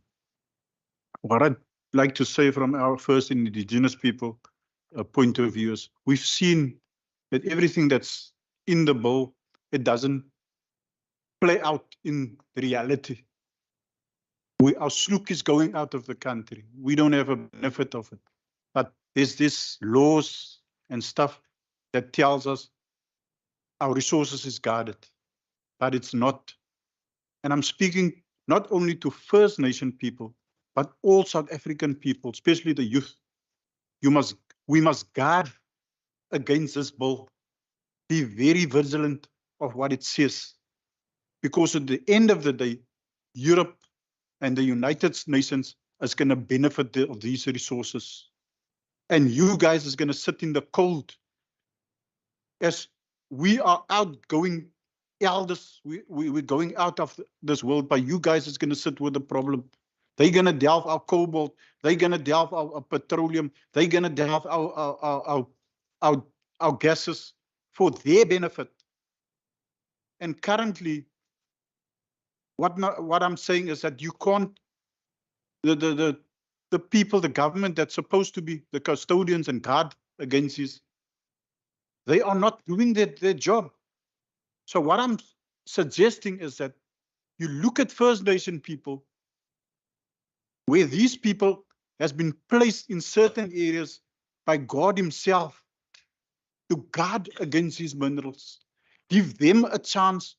what I'd like to say from our first indigenous people point of view is, we've seen that everything that's in the bill, it doesn't play out in reality. Our slook is going out of the country. We don't have a benefit of it. But there's this laws and stuff that tells us our resources is guarded, but it's not. And I'm speaking not only to First Nation people, but all South African people, especially the youth. We must guard against this bill. Be very vigilant of what it says, because at the end of the day, Europe and the United Nations is going to benefit of these resources. And you guys is going to sit in the cold. As we are outgoing elders, we're going out of this world, but you guys is going to sit with the problem. They're going to delve our cobalt. They're going to delve our petroleum. They're going to delve our gases for their benefit. And currently, what I'm saying is that you can't, the people, the government that's supposed to be the custodians and guard against this, they are not doing their job. So what I'm suggesting is that you look at First Nation people, where these people has been placed in certain areas by God himself to guard against these minerals. Give them a chance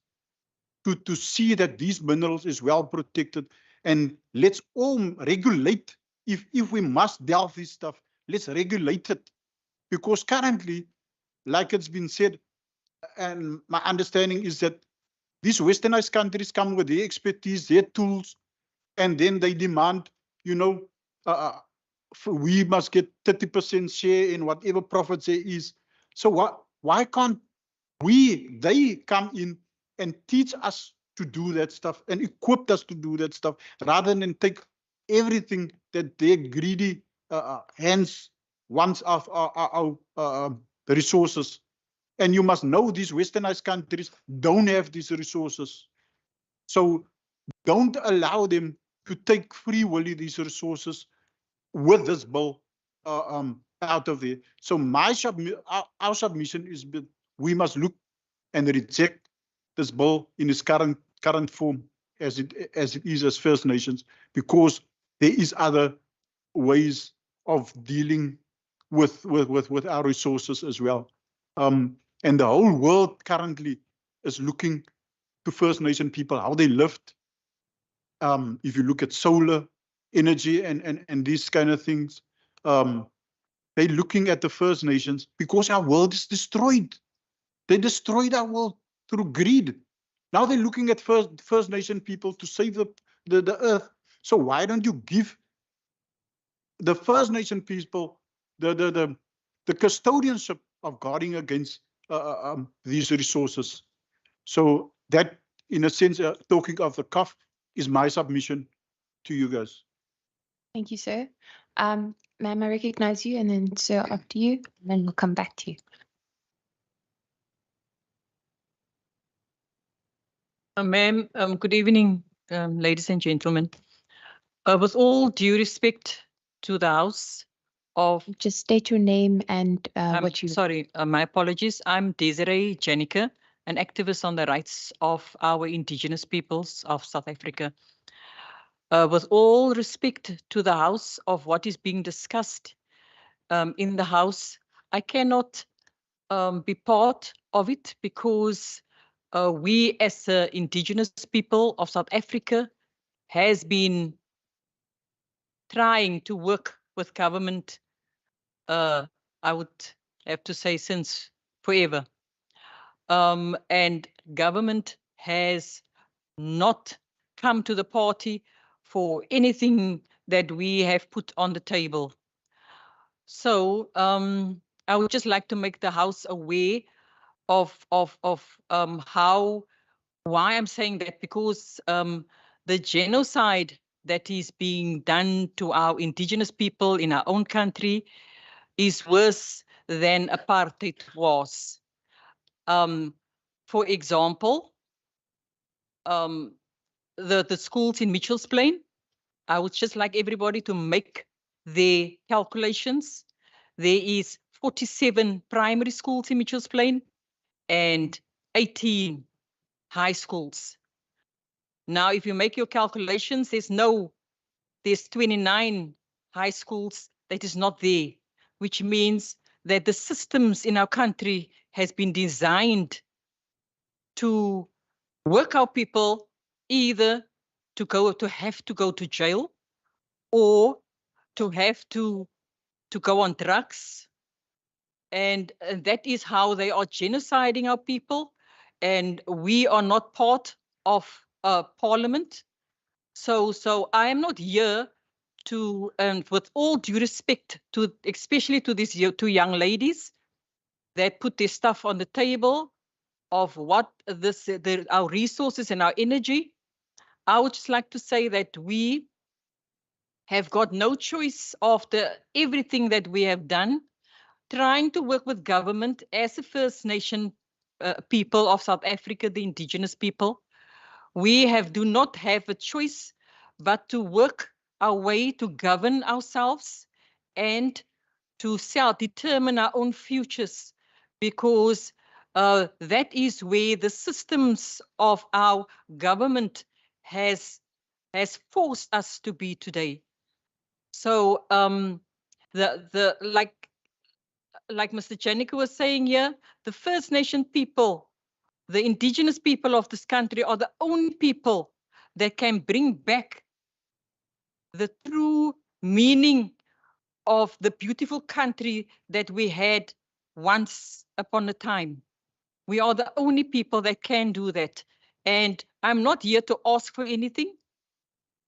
to see that these minerals is well protected, and let's all regulate. If we must delve this stuff, let's regulate it. Because currently, like it's been said, and my understanding is that these westernized countries come with their expertise, their tools, and then they demand, we must get 30% share in whatever profits there is. So why can't they come in and teach us to do that stuff and equip us to do that stuff, rather than take everything that their greedy hands wants of our resources. And you must know these westernized countries don't have these resources. So don't allow them to take free willy these resources with this bill out of there. So our submission is that we must look and reject this bill in its current form as it is as First Nations, because there is other ways of dealing with our resources as well. And the whole world currently is looking to First Nation people, how they lived. If you look at solar energy and these kind of things, they're looking at the First Nations because our world is destroyed. They destroyed our world through greed. Now they're looking at First Nation people to save the earth. So why don't you give the First Nation people the custodianship of guarding against these resources? So that, in a sense, talking of the CAF is my submission to you guys. Thank you, sir. Ma'am, I recognize you, and then sir, after you, and then we'll come back to you. Ma'am, good evening, ladies and gentlemen. With all due respect to the House of... Just state your name and what you... Sorry, my apologies. I'm Desiree Janica, an activist on the rights of our indigenous peoples of South Africa. With all respect to the House of what is being discussed in the House, I cannot be part of it because we as the indigenous people of South Africa has been trying to work with government, I would have to say since forever. And government has not come to the party for anything that we have put on the table. So I would just like to make the House aware of why I'm saying that, because the genocide that is being done to our indigenous people in our own country is worse than apartheid was. For example, the schools in Mitchell's Plain, I would just like everybody to make their calculations. There is 47 primary schools in Mitchell's Plain and 18 high schools. Now, if you make your calculations, there's 29 high schools that is not there, which means that the systems in our country has been designed to work our people either to have to go to jail or to have to go on drugs. And that is how they are genociding our people. And we are not part of parliament. So I am not here to, and with all due respect to, especially to these two young ladies that put their stuff on the table of what our resources and our energy, I would just like to say that we have got no choice after everything that we have done, trying to work with government as a First Nation people of South Africa, the indigenous people. We do not have a choice but to work our way to govern ourselves and to self-determine our own futures, because that is where the systems of our government has forced us to be today. So like Mr. Janica was saying here, the First Nation people, the indigenous people of this country are the only people that can bring back the true meaning of the beautiful country that we had once upon a time. We are the only people that can do that. And I'm not here to ask for anything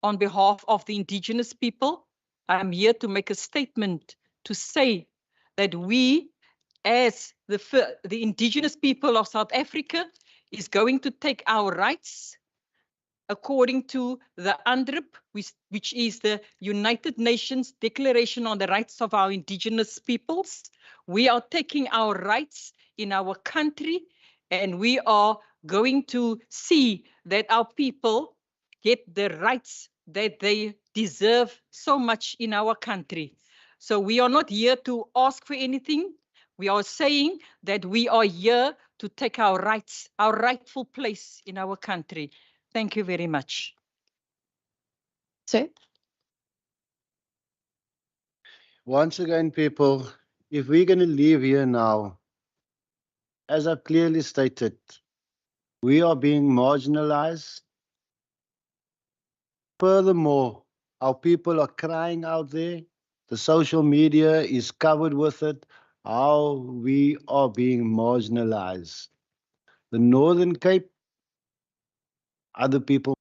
on behalf of the indigenous people. I'm here to make a statement to say that we, as the indigenous people of South Africa, is going to take our rights according to the UNDRIP, which is the United Nations Declaration on the Rights of our Indigenous Peoples. We are taking our rights in our country, and we are going to see that our people get the rights that they deserve so much in our country. So we are not here to ask for anything. We are saying that we are here to take our rights, our rightful place in our country. Thank you very much. Sir? Once again, people, if we're going to leave here now, as I've clearly stated, we are being marginalized. Furthermore, our people are crying out there. The social media is covered with it, how we are being marginalized. The Northern Cape other people.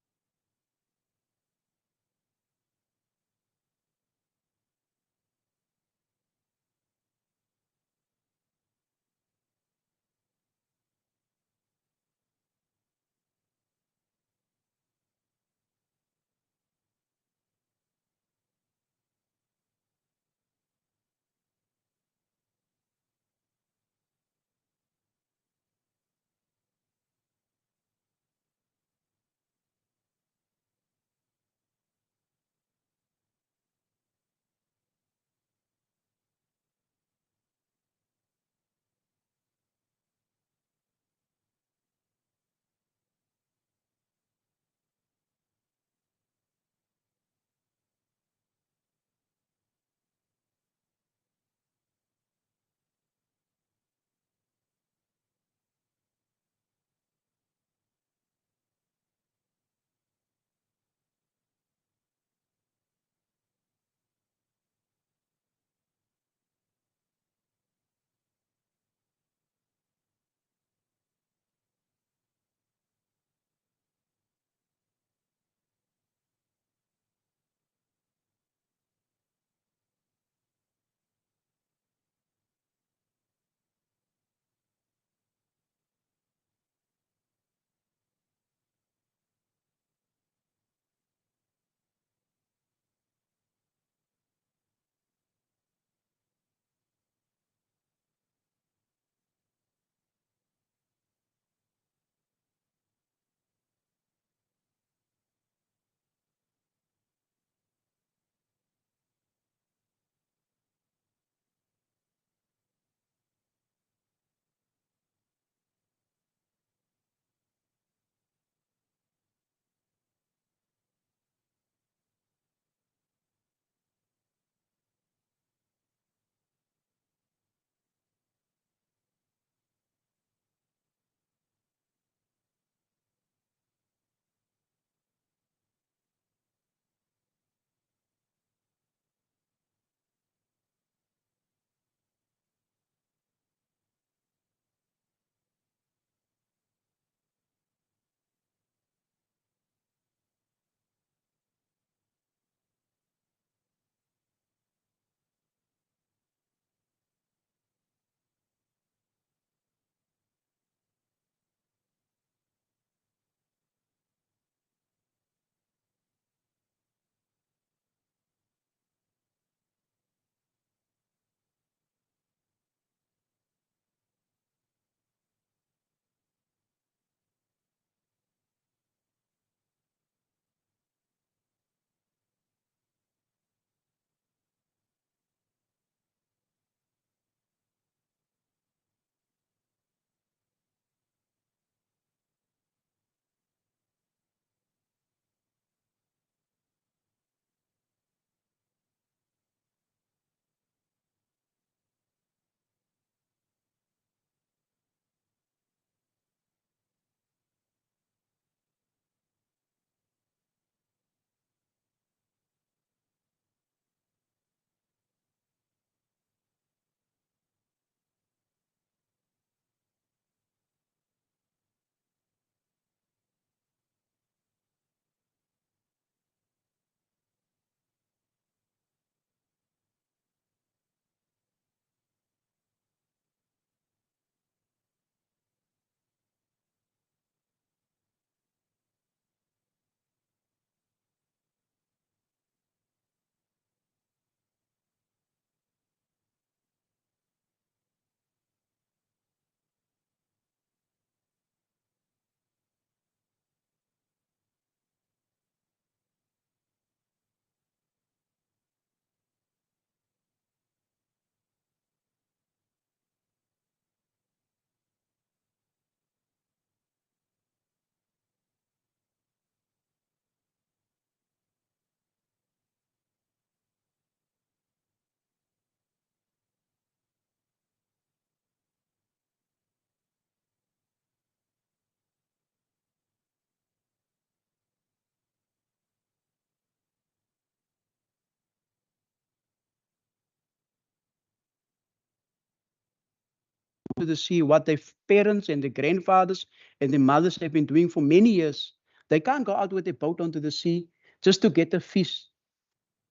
To see what their parents and their grandfathers and their mothers have been doing for many years. They can't go out with their boat onto the sea just to get a fish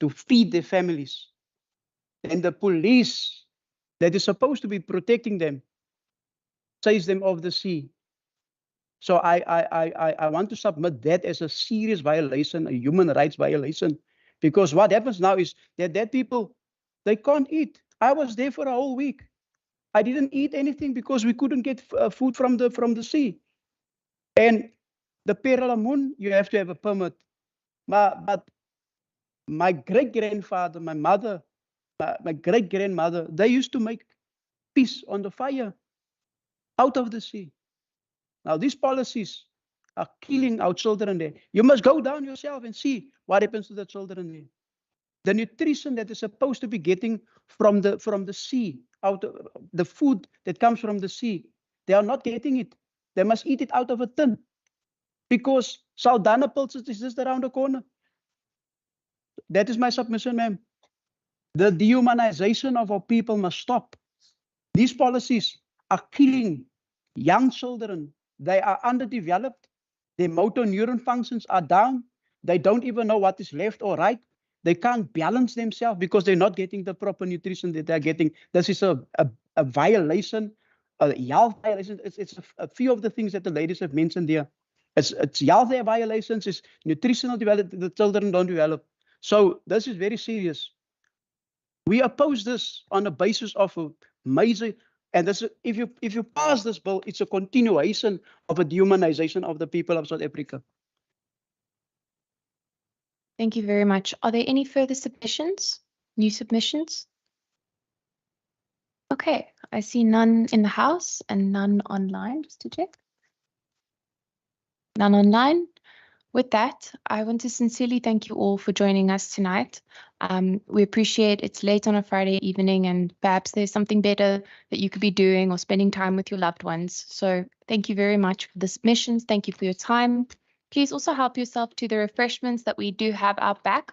to feed their families. And the police that is supposed to be protecting them chase them off the sea. So I want to submit that as a serious violation, a human rights violation, because what happens now is that people, they can't eat. I was there for a whole week. I didn't eat anything because we couldn't get food from the sea. And the Petroleum, you have to have a permit. But my great-grandfather, my mother, my great-grandmother, they used to make peace on the fire out of the sea. Now, these policies are killing our children there. You must go down yourself and see what happens to the children there. The nutrition that is supposed to be getting from the sea, out of the food that comes from the sea, they are not getting it. They must eat it out of a tin because Saldanha Pulses is just around the corner. That is my submission, ma'am. The dehumanization of our people must stop. These policies are killing young children. They are underdeveloped. Their motor neuron functions are down. They don't even know what is left or right. They can't balance themselves because they're not getting the proper nutrition that they're getting. This is a violation, a health violation. It's a few of the things that the ladies have mentioned here. It's health violations, it's nutritional development, the children don't develop. So this is very serious. We oppose this on the basis of a major, and this, if you pass this bill, it's a continuation of a dehumanization of the people of South Africa. Thank you very much. Are there any further submissions? New submissions? Okay, I see none in the House and none online, just to check. None online. With that, I want to sincerely thank you all for joining us tonight. We appreciate it's late on a Friday evening and perhaps there's something better that you could be doing or spending time with your loved ones. So thank you very much for the submissions. Thank you for your time. Please also help yourself to the refreshments that we do have out back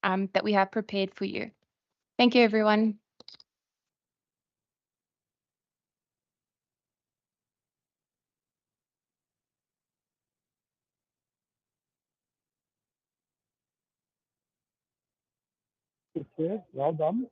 that we have prepared for you. Thank you, everyone. Okay, well done.